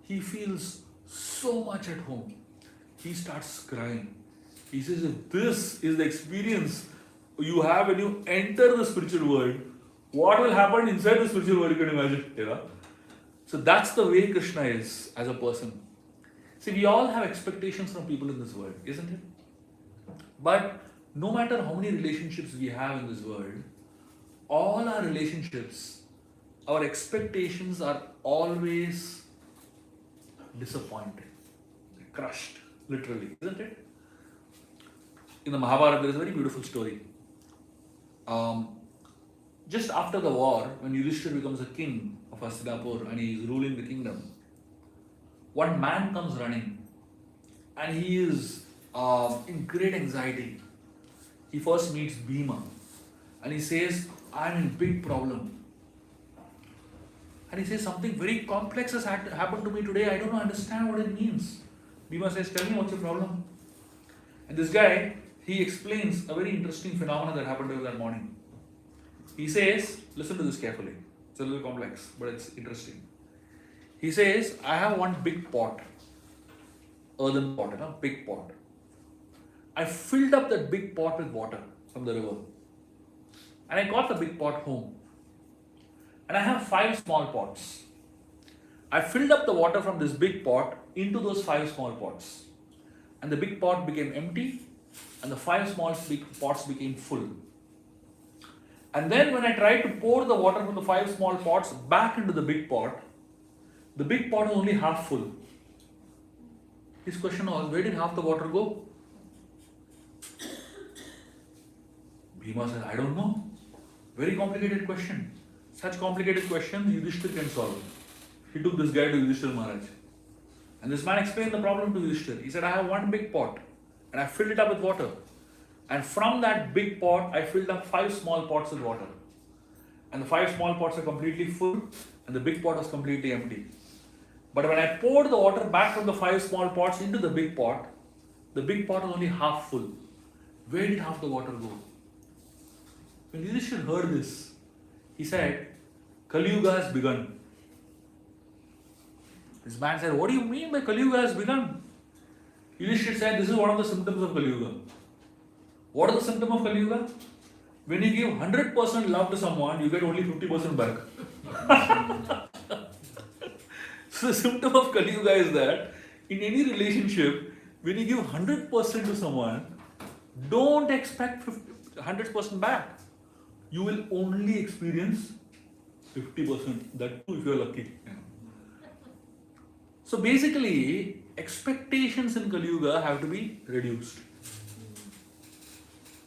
B: He feels so much at home. He starts crying. He says, if this is the experience you have when you enter the spiritual world, what will happen inside the spiritual world, you can imagine. So that's the way Krishna is as a person. See, we all have expectations from people in this world, isn't it? But no matter how many relationships we have in this world, all our relationships, our expectations are always disappointed, crushed, literally, isn't it? In the Mahabharata, there is a very beautiful story. Just after the war, when Yudhishthira becomes a king of Hastinapur and he is ruling the kingdom, one man comes running and he is in great anxiety. He first meets Bhima and he says, I'm in big problem. And he says, something very complex has happened to me today. I don't understand what it means. Bhima says, tell me what's your problem. And this guy, he explains a very interesting phenomenon that happened to him that morning. He says, listen to this carefully. It's a little complex, but it's interesting. He says, I have one big pot, earthen pot, big pot. I filled up that big pot with water from the river. And I got the big pot home. And I have 5 small pots. I filled up the water from this big pot into those 5 small pots. And the big pot became empty and the 5 small big pots became full. And then when I tried to pour the water from the 5 small pots back into the big pot was only half full. His question was, where did half the water go? Bhima said, I don't know. Very complicated question. Such complicated questions Yudhishthir can solve. He took this guy to Yudhishthir Maharaj. And this man explained the problem to Yudhishthir. He said, I have one big pot and I filled it up with water. And from that big pot, I filled up 5 small pots with water. And the 5 small pots are completely full and the big pot was completely empty. But when I poured the water back from the 5 small pots into the big pot was only half full. Where did half the water go? When Yudhishthir heard this, he said, Kali Yuga has begun. This man said, what do you mean by Kali Yuga has begun? Yudhishthir said, this is one of the symptoms of Kali Yuga. What is the symptom of Kali Yuga? When you give 100% love to someone, you get only 50% back. So the symptom of Kali Yuga is that in any relationship, when you give 100% to someone, don't expect 100% back. You will only experience 50%. That too if you are lucky. So basically, expectations in Kali Yuga have to be reduced.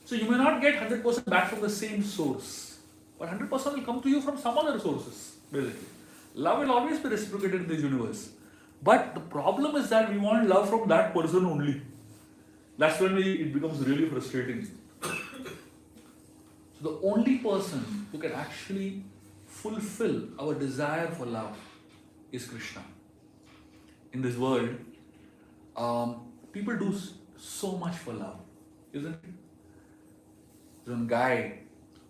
B: So you may not get 100% back from the same source, but 100% will come to you from some other sources, basically. Love will always be reciprocated in this universe. But the problem is that we want love from that person only. That's when it becomes really frustrating. So the only person who can actually fulfill our desire for love is Krishna. In this world, people do so much for love, isn't it? There's one guy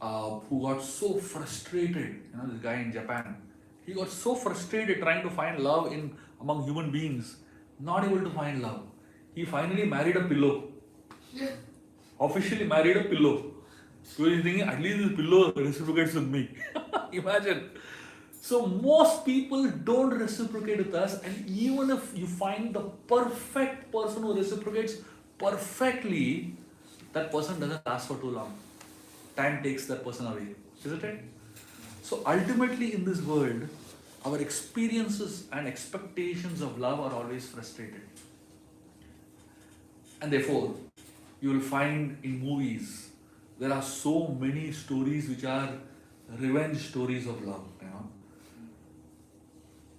B: who got so frustrated, this guy in Japan. He got so frustrated trying to find love among human beings, not able to find love. He finally married a pillow. Officially married a pillow. So he's thinking, at least this pillow reciprocates with me. Imagine. So most people don't reciprocate with us, and even if you find the perfect person who reciprocates perfectly, that person doesn't last for too long. Time takes that person away, isn't it? So ultimately in this world, our experiences and expectations of love are always frustrated. And therefore, you will find in movies, there are so many stories which are revenge stories of love.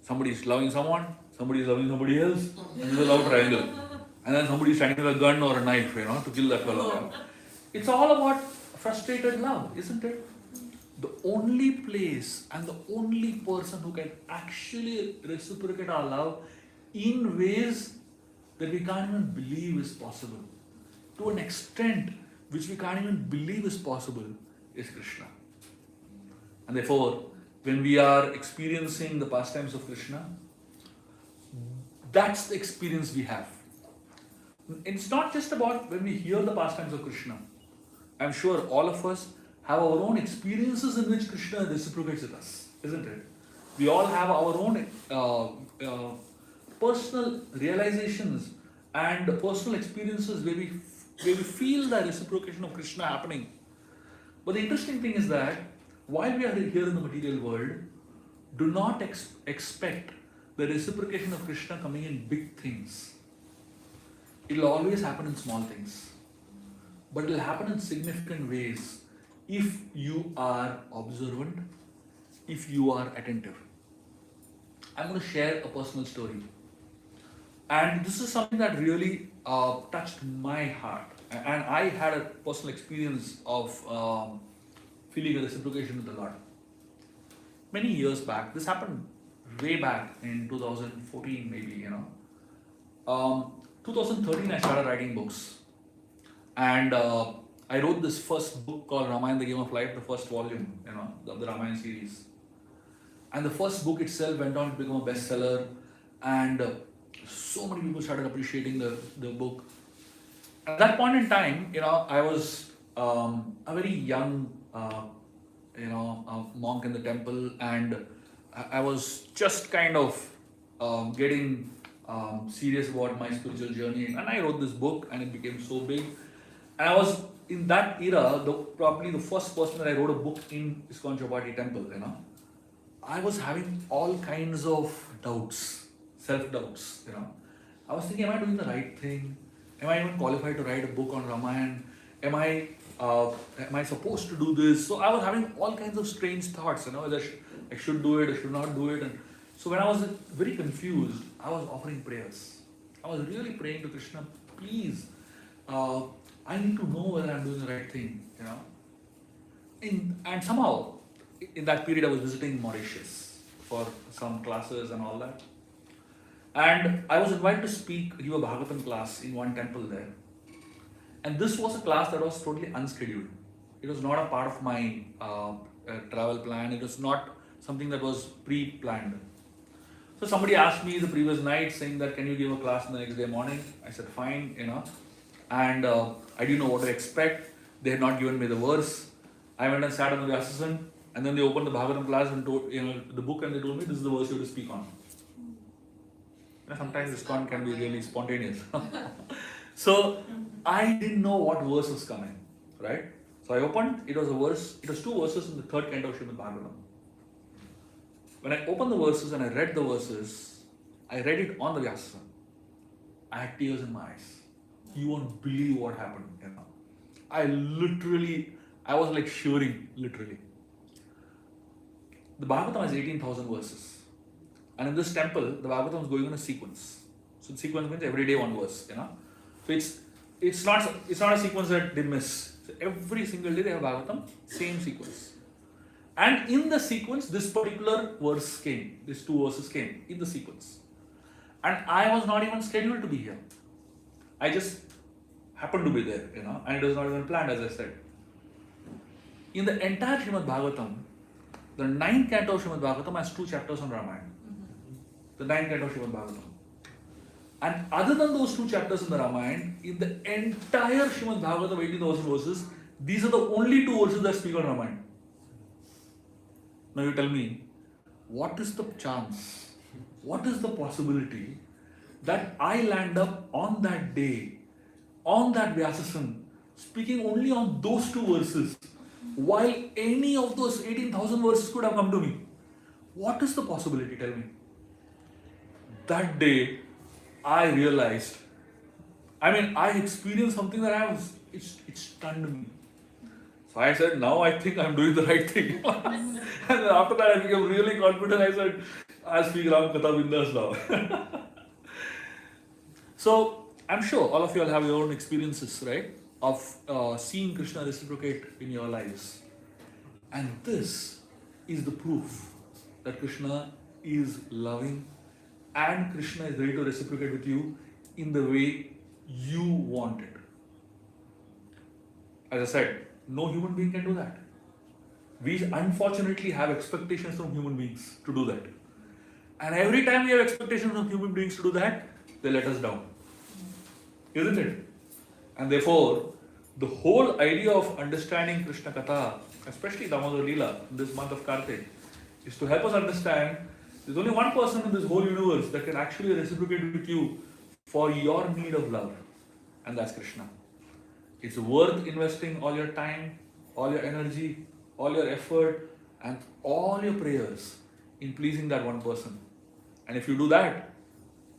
B: Somebody is loving someone, somebody is loving somebody else, and there's a love triangle. And then somebody is standing with a gun or a knife, to kill that fellow. It's all about frustrated love, isn't it? The only place and the only person who can actually reciprocate our love in ways that we can't even believe is possible, to an extent which we can't even believe is possible, is Krishna. And therefore, when we are experiencing the pastimes of Krishna, that's the experience we have. It's not just about when we hear the pastimes of Krishna. I'm sure all of us have our own experiences in which Krishna reciprocates with us, isn't it? We all have our own personal realizations and personal experiences where we feel the reciprocation of Krishna happening. But the interesting thing is that while we are here in the material world, do not expect the reciprocation of Krishna coming in big things. It will always happen in small things. But it will happen in significant ways if you are observant, if you are attentive. I'm going to share a personal story. And this is something that really touched my heart. And I had a personal experience of feeling a reciprocation with the Lord. Many years back, this happened way back in 2014 maybe, 2013 I started writing books. And I wrote this first book called Ramayana, the Game of Life, the first volume, of the Ramayana series. And the first book itself went on to become a bestseller. And so many people started appreciating the book. At that point in time, I was a very young, monk in the temple, and I was just kind of getting serious about my spiritual journey. And I wrote this book, and it became so big. And I was in that era, probably the first person that I wrote a book in ISKCON Chowpatty temple. I was having all kinds of doubts, self-doubts. I was thinking, am I doing the right thing? Am I even qualified to write a book on Ramayana? Am I supposed to do this? So I was having all kinds of strange thoughts, whether I should do it, I should not do it. And so when I was very confused, I was offering prayers. I was really praying to Krishna, please, I need to know whether I'm doing the right thing, And somehow, in that period, I was visiting Mauritius for some classes and all that. And I was invited to give a Bhagavatam class in one temple there. And this was a class that was totally unscheduled. It was not a part of my travel plan. It was not something that was pre-planned. So somebody asked me the previous night saying that, can you give a class the next day morning? I said, fine, And I didn't know what to expect. They had not given me the verse. I went and sat on the Vyasasana, and then they opened the Bhagavatam class and told, the book, and they told me, this is the verse you have to speak on. Sometimes ISKCON can be really spontaneous. So I didn't know what verse was coming, right? So I opened, it was two verses in the third canto of Srimad Bhagavatam. When I opened the verses and I read the verses, I read it on the Vyasasana. I had tears in my eyes. You won't believe what happened. I was like shivering, literally. The Bhagavatam has 18,000 verses. And in this temple, the Bhagavatam is going on a sequence. So the sequence means every day one verse, So it's not a sequence that they miss. So every single day they have Bhagavatam, same sequence. And in the sequence, this particular verse came. These two verses came in the sequence. And I was not even scheduled to be here. I just happened to be there, and it was not even planned, as I said. In the entire Srimad Bhagavatam, the 9th canto of Srimad Bhagavatam has 2 chapters on Ramayana. The 9th canto of Srimad Bhagavatam. And other than those 2 chapters in the Ramayana, in the entire Srimad Bhagavatam, 18,000 verses, these are the only 2 verses that speak on Ramayana. Now you tell me, what is the chance, what is the possibility that I land up on that day, on that Vyasasana, speaking only on those 2 verses, while any of those 18,000 verses could have come to me? What is the possibility? Tell me. That day, I realized, I experienced something that it stunned me. So I said, now I think I'm doing the right thing. And then after that, I became really confident. I said, I'll speak Ram Katha Bindas now. So I'm sure all of you all have your own experiences, right, of seeing Krishna reciprocate in your lives. And this is the proof that Krishna is loving and Krishna is ready to reciprocate with you in the way you want it. As I said, no human being can do that. We unfortunately have expectations from human beings to do that. And every time we have expectations from human beings to do that, they let us down. Isn't it? And therefore, the whole idea of understanding Krishna Katha, especially Damodar Leela, in this month of Kartik, is to help us understand there's only one person in this whole universe that can actually reciprocate with you for your need of love, and that's Krishna. It's worth investing all your time, all your energy, all your effort, and all your prayers in pleasing that one person. And if you do that,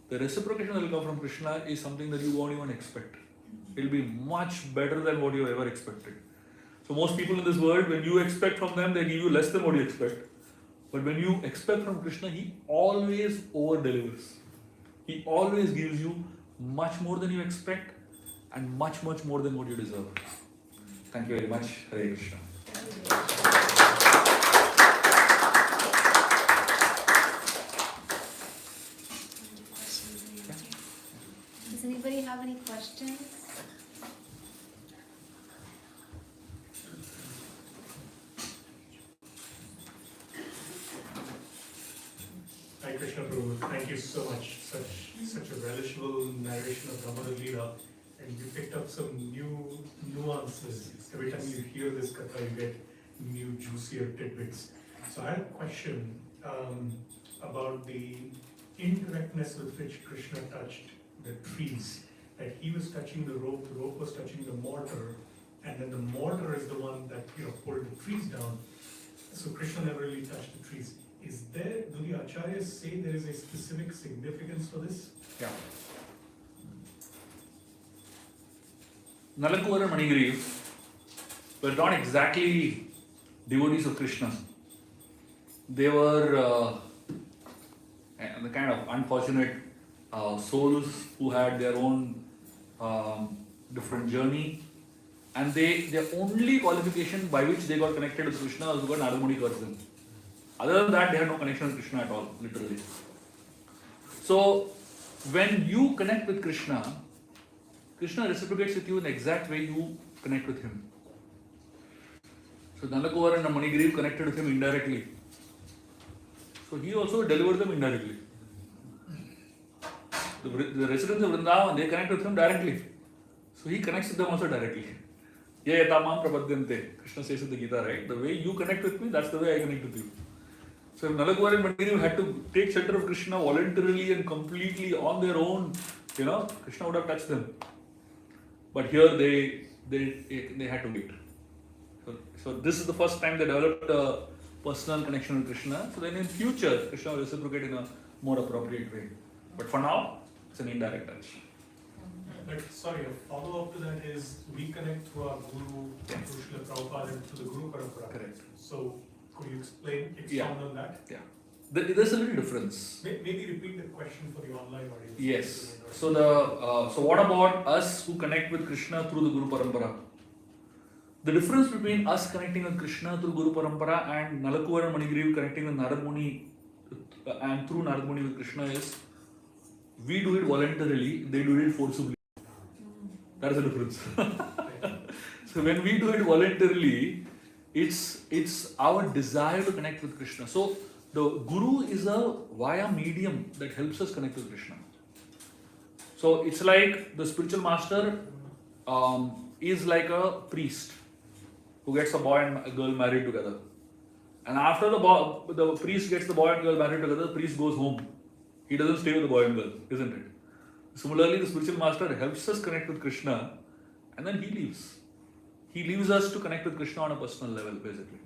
B: the reciprocation that will come from Krishna is something that you won't even expect. It will be much better than what you ever expected. So most people in this world, when you expect from them, they give you less than what you expect. But when you expect from Krishna, He always over-delivers. He always gives you much more than you expect and much, much more than what you deserve. Thank you very much. Hare Krishna.
A: Does anybody have any questions?
C: Hare Krishna Prabhu, thank Thank you so much. Such a relishable narration of Damodar Leela, and you picked up some new nuances. Every time you hear this katha, you get new juicier tidbits. So I had a question about the indirectness with which Krishna touched the trees. That he was touching the rope was touching the mortar, and then the mortar is the one that pulled the trees down. So Krishna never really touched the trees. Do the acharyas say there is a specific significance for this?
B: Yeah. Nalakuvar and Manigriv were not exactly devotees of Krishna. They were the kind of unfortunate souls who had their own different journey, and their only qualification by which they got connected with Krishna was because Narada Muni cursed them. Other than that, they had no connection with Krishna at all, literally. So, when you connect with Krishna, Krishna reciprocates with you in the exact way you connect with him. So, Nalakuvar and Manigriv connected with him indirectly. So, he also delivered them indirectly. The residents of Vrindavan, they connect with him directly. So, he connects with them also directly. Ye yatamam prapadyante. Krishna says in the Gita, right? The way you connect with me, that's the way I connect with you. So if Nalakuvar and Manigriv had to take shelter of Krishna voluntarily and completely on their own, Krishna would have touched them. But here they had to wait. So this is the first time they developed a personal connection with Krishna. So then in future, Krishna will reciprocate in a more appropriate way. But for now, it's an indirect touch.
C: But sorry, a follow-up to that is we connect through our Guru, through Srila Prabhupada, and through the Guru Parampara.
B: Correct.
C: So could you expound on that?
B: Yeah. There's a little difference.
C: Maybe repeat the question for the online audience.
B: Yes. So what about us who connect with Krishna through the Guru Parampara? The difference between us connecting with Krishna through Guru Parampara and Nalakuvar and Manigriv connecting with Narada Muni and through Narada Muni with Krishna is we do it voluntarily, they do it forcibly. That is the difference. So when we do it voluntarily, it's our desire to connect with Krishna. So the Guru is a via medium that helps us connect with Krishna. So it's like the spiritual master is like a priest who gets a boy and a girl married together. And after the priest gets the boy and girl married together, the priest goes home. He doesn't stay with the boy and girl, isn't it? Similarly, the spiritual master helps us connect with Krishna and then he leaves. He leaves us to connect with Krishna on a personal level, basically.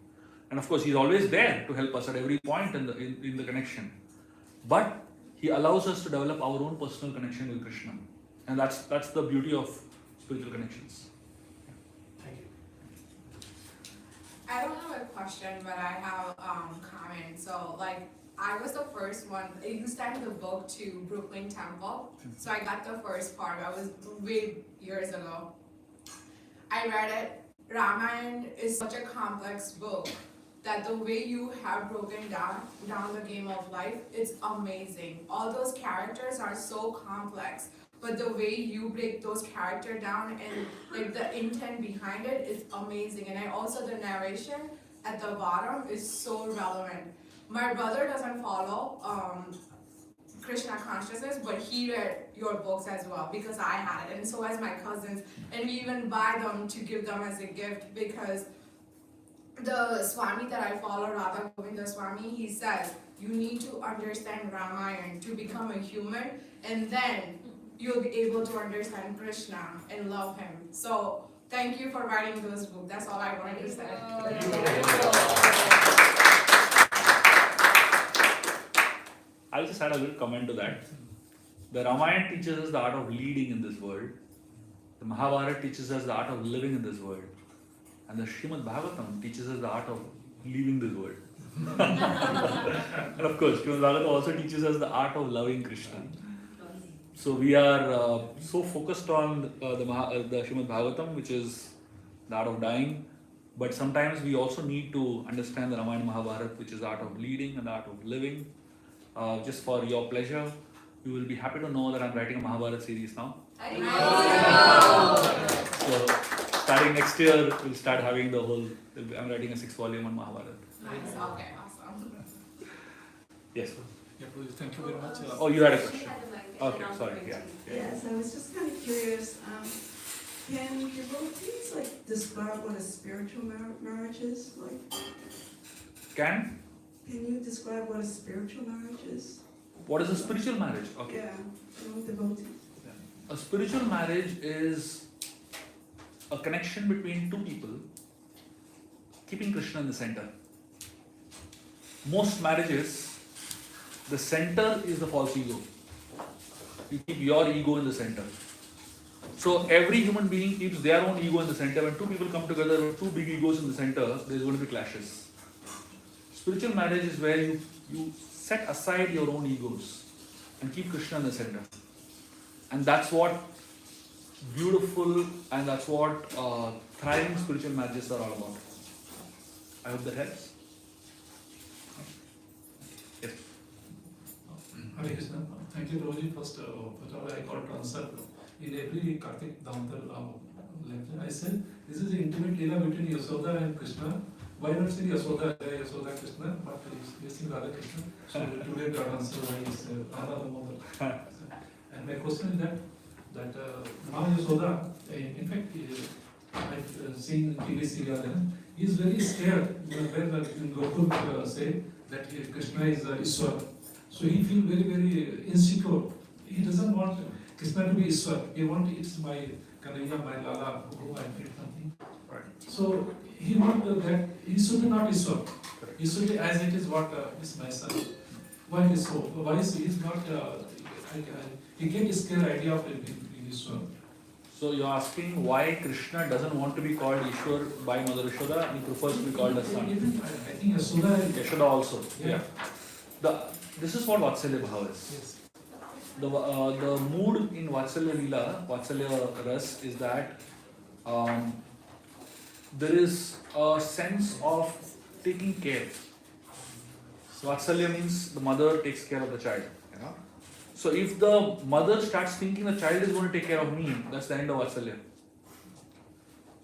B: And of course, he's always there to help us at every point in the connection. But he allows us to develop our own personal connection with Krishna. And that's the beauty of spiritual connections.
C: Thank you.
D: I don't have a question, but I have a comment. So, I was the first one. You sent the book to Brooklyn Temple. So I got the first part. I was way years ago. I read it. Ramayana is such a complex book that the way you have broken down the game of life, it's amazing. All those characters are so complex, but the way you break those characters down and the intent behind it is amazing. And also the narration at the bottom is so relevant. My brother doesn't follow Krishna consciousness, but he read your books as well because I had it, and so has my cousins, and we even buy them to give them as a gift because the Swami that I follow, Radha Govinda Swami, he says you need to understand Ramayana to become a human, and then you'll be able to understand Krishna and love him. So thank you for writing those books. That's all I wanted to say.
B: I'll just add a little comment to that. The Ramayana teaches us the art of leading in this world. The Mahabharata teaches us the art of living in this world. And the Srimad Bhagavatam teaches us the art of leaving this world. And of course, Srimad Bhagavatam also teaches us the art of loving Krishna. So we are so focused on the Srimad Bhagavatam, which is the art of dying. But sometimes we also need to understand the Ramayana Mahabharata, which is the art of leading and the art of living. Just for your pleasure, you will be happy to know that I'm writing a Mahabharata series now. So, starting next year, we'll start having I'm writing a 6-volume on Mahabharata.
D: Nice, okay, awesome.
B: Yes.
E: Yeah, Prabhuji, thank you very much.
B: Oh, you had a
A: She
B: question.
A: had the mic, and
B: Okay,
A: I'll
B: sorry,
A: bring it
B: yeah.
A: to you.
F: Yes, I was just kind of curious, can devotees like describe what a spiritual marriage is? Like,
B: Can?
F: can you describe what a spiritual marriage is?
B: What is a spiritual marriage? Okay.
F: Yeah, among devotees.
B: A spiritual marriage is a connection between two people keeping Krishna in the center. Most marriages, the center is the false ego. You keep your ego in the center. So every human being keeps their own ego in the center. When two people come together with two big egos in the center, there's going to be clashes. Spiritual marriage is where you set aside your own egos and keep Krishna in the center. And that's what beautiful and that's what thriving spiritual marriages are all about. I hope that helps. Yes.
E: Hare Krishna. Thank you, Prabhuji. First, whatever I got to answer. In every Kartik Damodar lecture, I said, this is the intimate lila between Yasoda and Krishna. Why not say Yasoda, Yasoda Krishna, but it's saying Radha Krishna. So today got answer why is Radha Damodar. And my question is that Ma Yasoda, in fact, I've seen TV serial, he is very scared when in Gokul say that Krishna is Ishwar. So he feels very, very insecure. He doesn't want Krishna to be Ishwar. He wants it's my Kanaya, my Lala, who I did something.
B: Right.
E: So he wants that he should be not Ishwar. He should be as it is what is my son. Why is so? Why is he not? He gets his clear idea of being Ishwar.
B: So you're asking why Krishna doesn't want to be called Ishwar by Mother Yashoda and he prefers to be called as son.
E: Even I think Yashoda.
B: Yashoda also.
E: Yeah.
B: This is what Vatsalya Bhava is.
E: Yes.
B: The mood in Vatsalya Leela, Vatsalya Ras is that there is a sense of taking care. So Vatsalya means the mother takes care of the child. You know? So if the mother starts thinking the child is going to take care of me, that's the end of Vatsalya.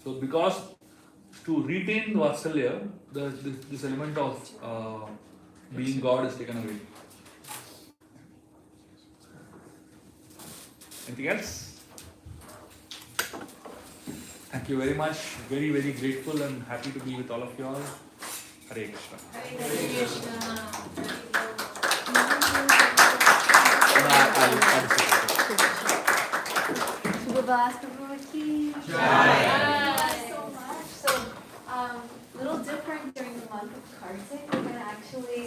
B: So because to retain the Vatsalya, this element of being God is taken away. Anything else? Thank you very much. Very, very grateful and happy to be with all of you all. Hare Krishna.
D: Hare Krishna.
A: So much. So, little different during the month of Kartik. We're gonna actually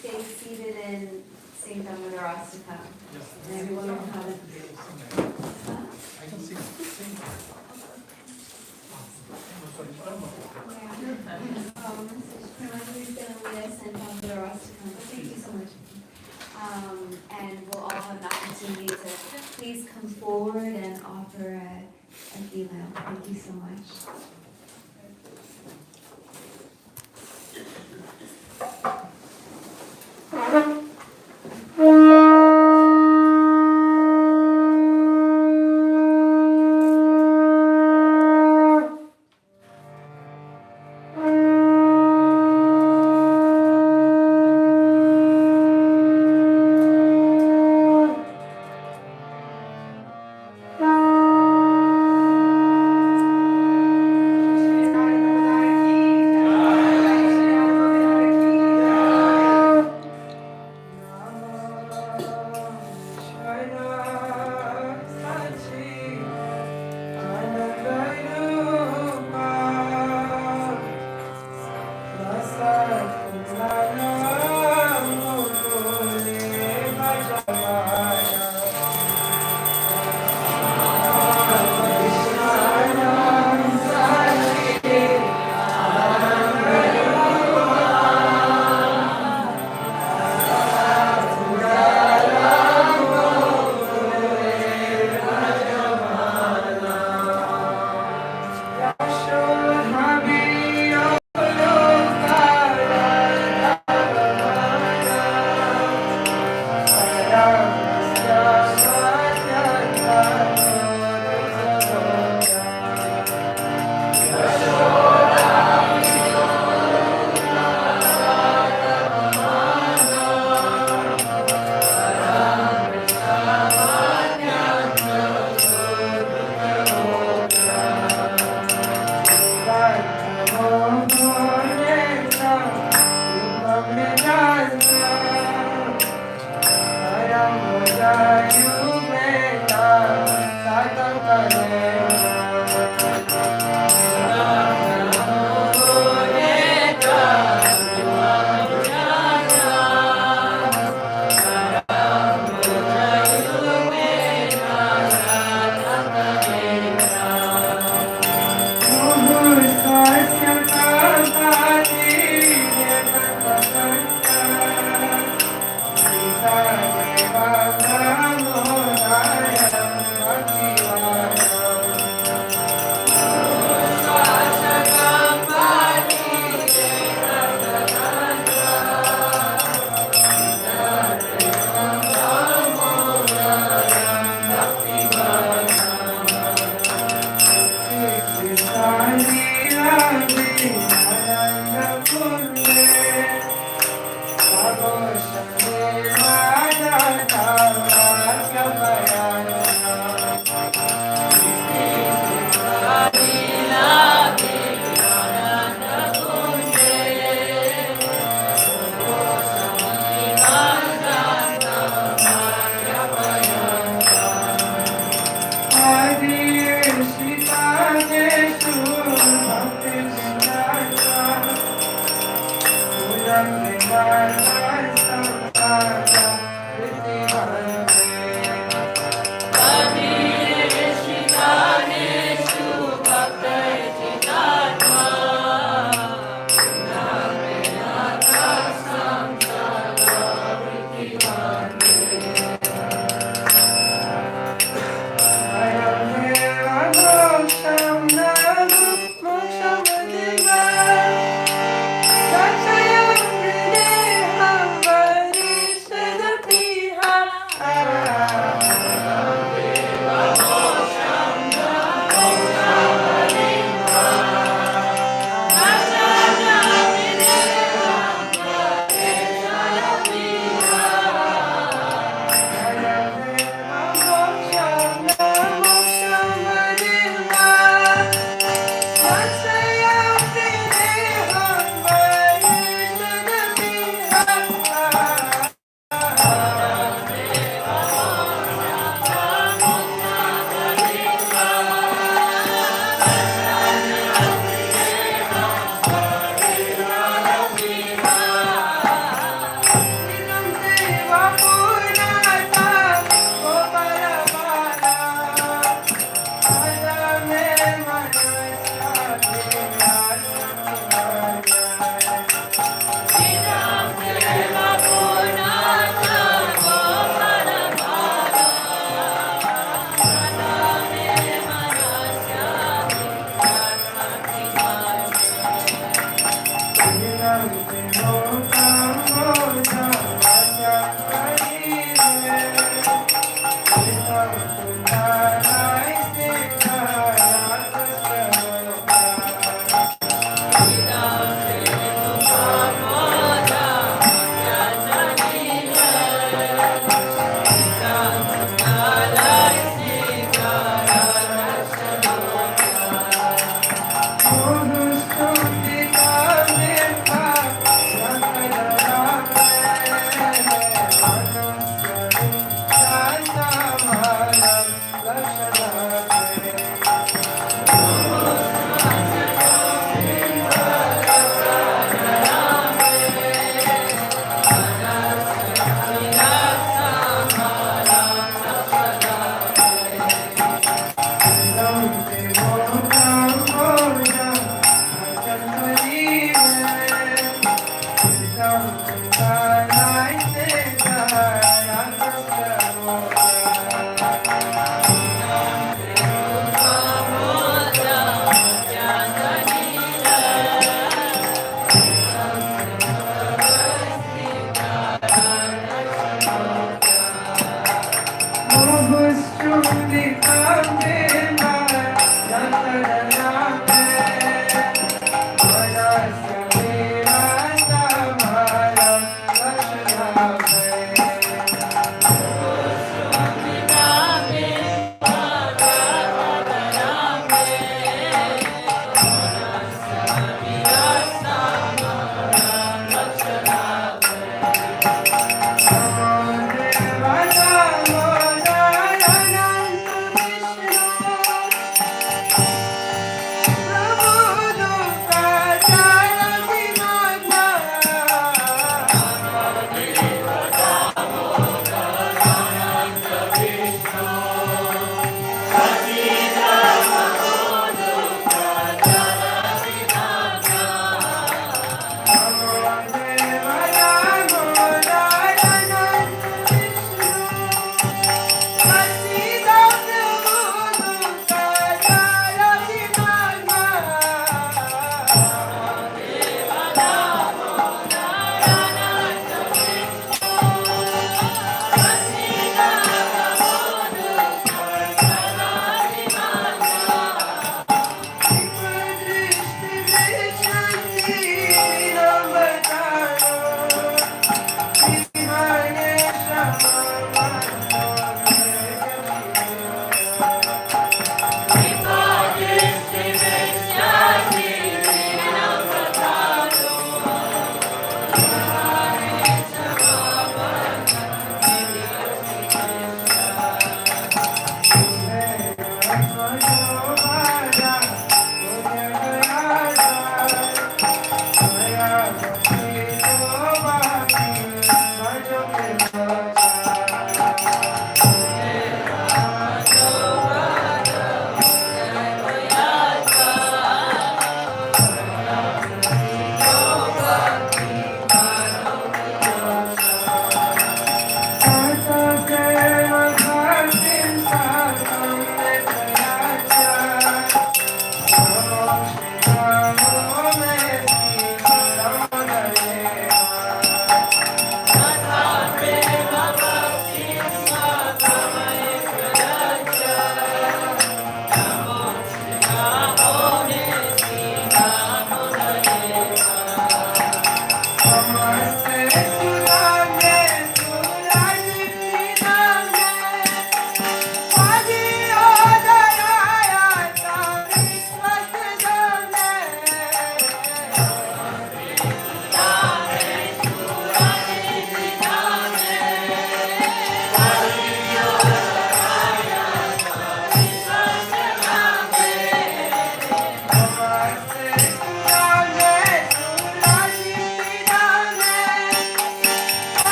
A: stay seated in St. Damodarastakam. And everyone will have it.
E: I can see.
A: Thank you so much. And we'll all have an opportunity to please come forward and offer a Vilas. Thank you so much.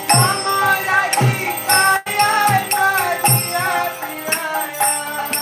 A: Rama Radhika Jaya Jaya Jaya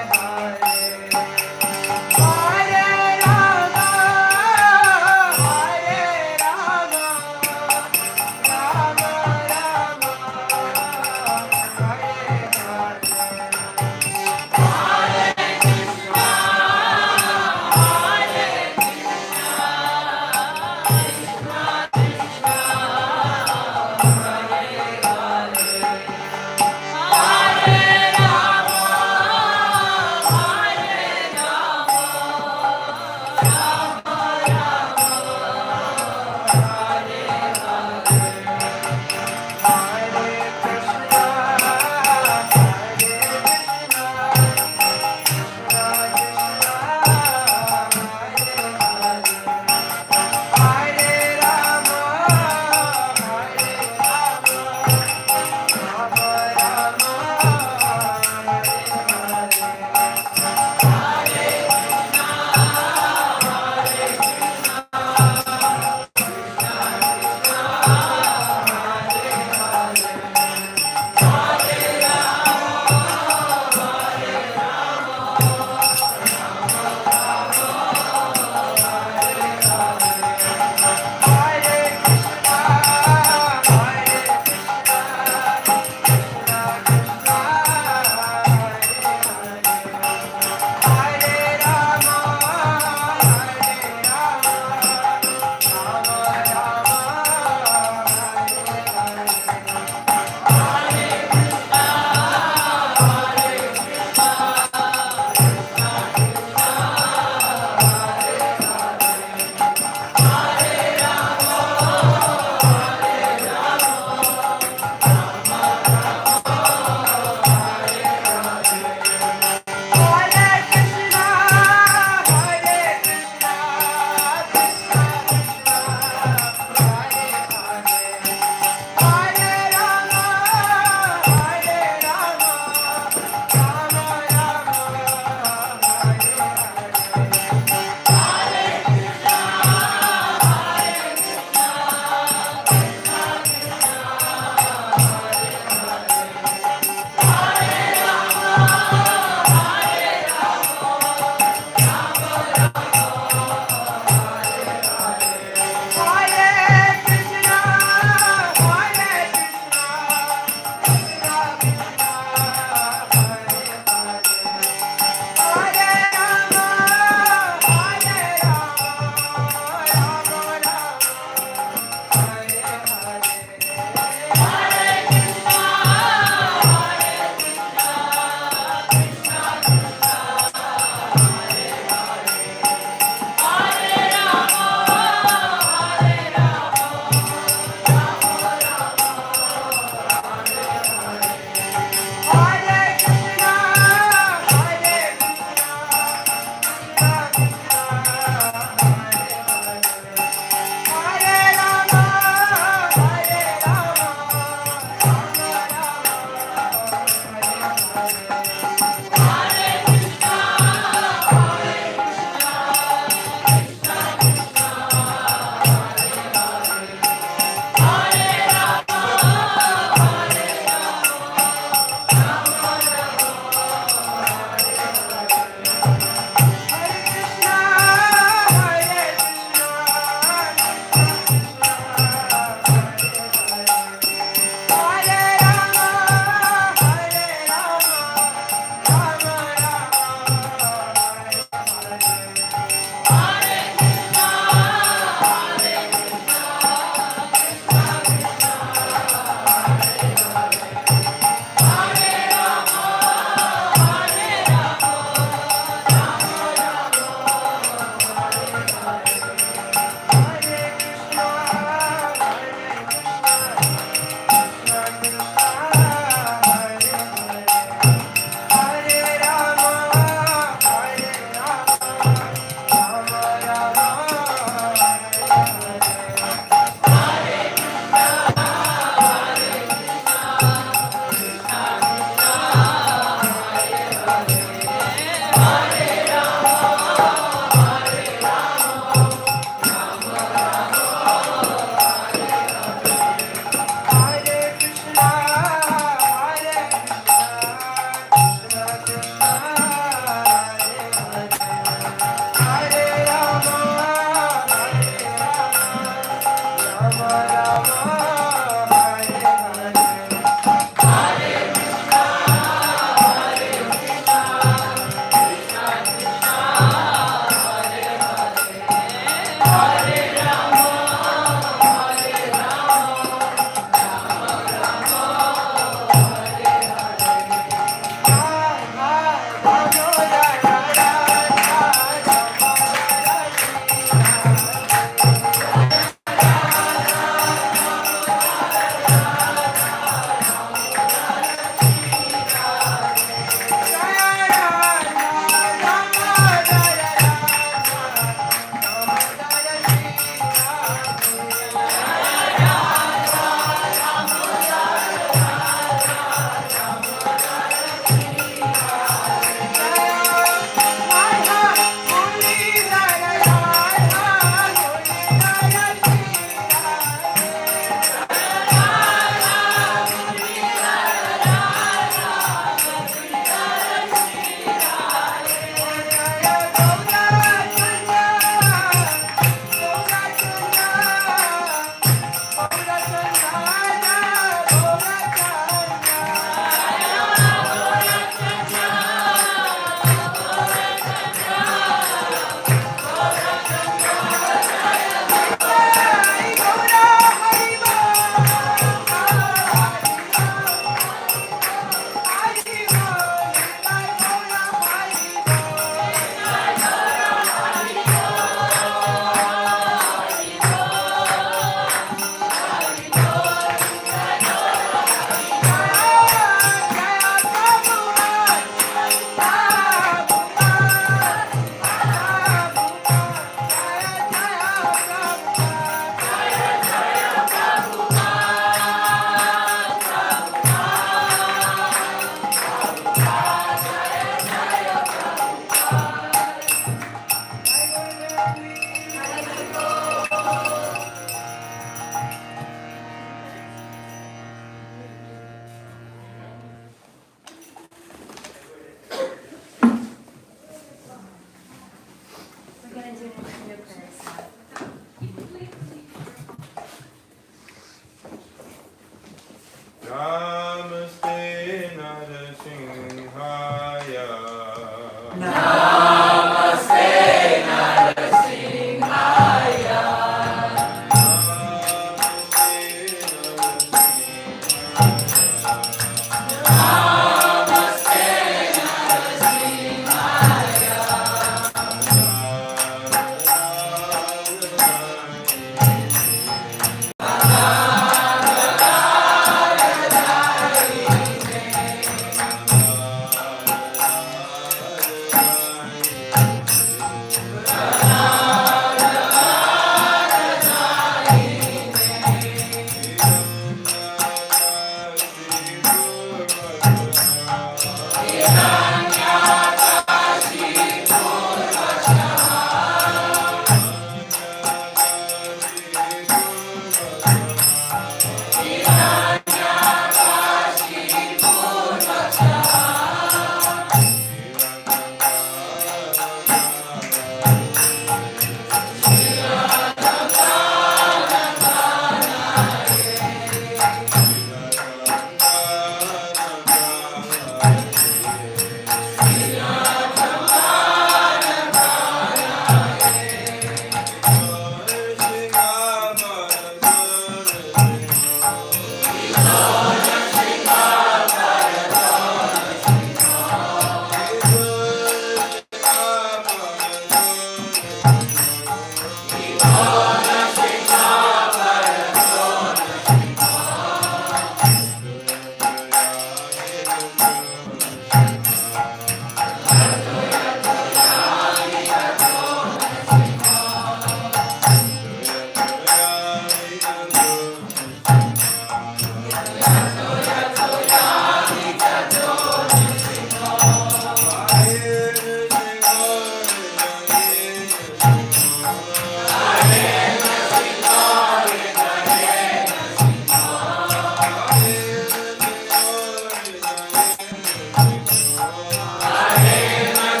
G: Hare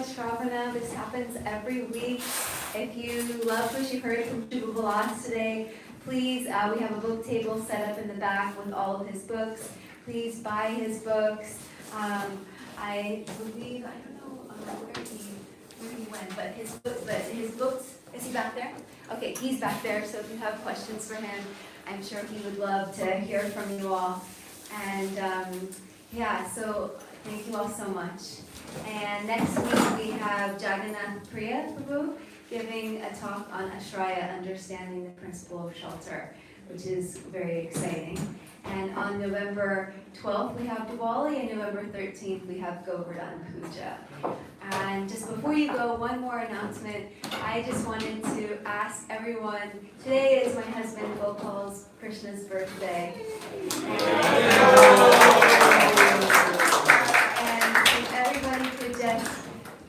A: Sravana. This happens every week. If you love what you heard from Subha Vilas today, please, we have a book table set up in the back with all of his books. Please buy his books. I believe, I don't know where he went, but his books, is he back there? Okay, he's back there, so if you have questions for him, I'm sure he would love to hear from you all. And yeah, so thank you all so much. And next week we have Jagannath Priya Prabhu giving a talk on Ashraya, understanding the principle of shelter, which is very exciting. And on November 12th we have Diwali, and November 13th we have Govardhan Puja. And just before you go, one more announcement. I just wanted to ask everyone, today is my husband Gopal's Krishna's birthday. And if everybody could just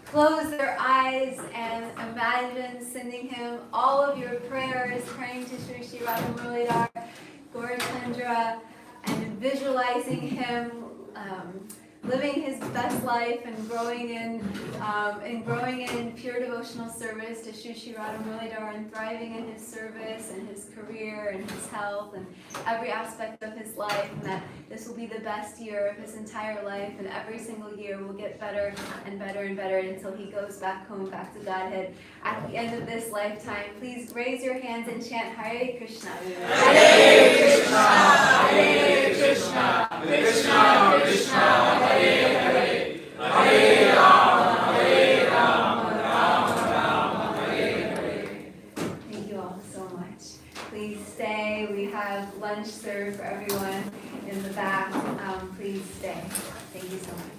A: close their eyes and imagine sending him all of your prayers, praying to Sri Sri Radha Muralidhar, Gaurachandra, and visualizing him living his best life and growing in pure devotional service to Sri Sri Radha Muralidhar, and thriving in his service and his career and his health and every aspect of his life, and that this will be the best year of his entire life, and every single year will get better and better and better until he goes back home, back to Godhead at the end of this lifetime. Please raise your hands and chant Hare Krishna. Hare Krishna, Hare Krishna, Krishna Krishna, Hare Hare, Hare Rama, Hare Rama, Rama Rama, Hare Hare. Thank you all so much. Please stay. We have lunch served for everyone in the back. Please stay. Thank you so much.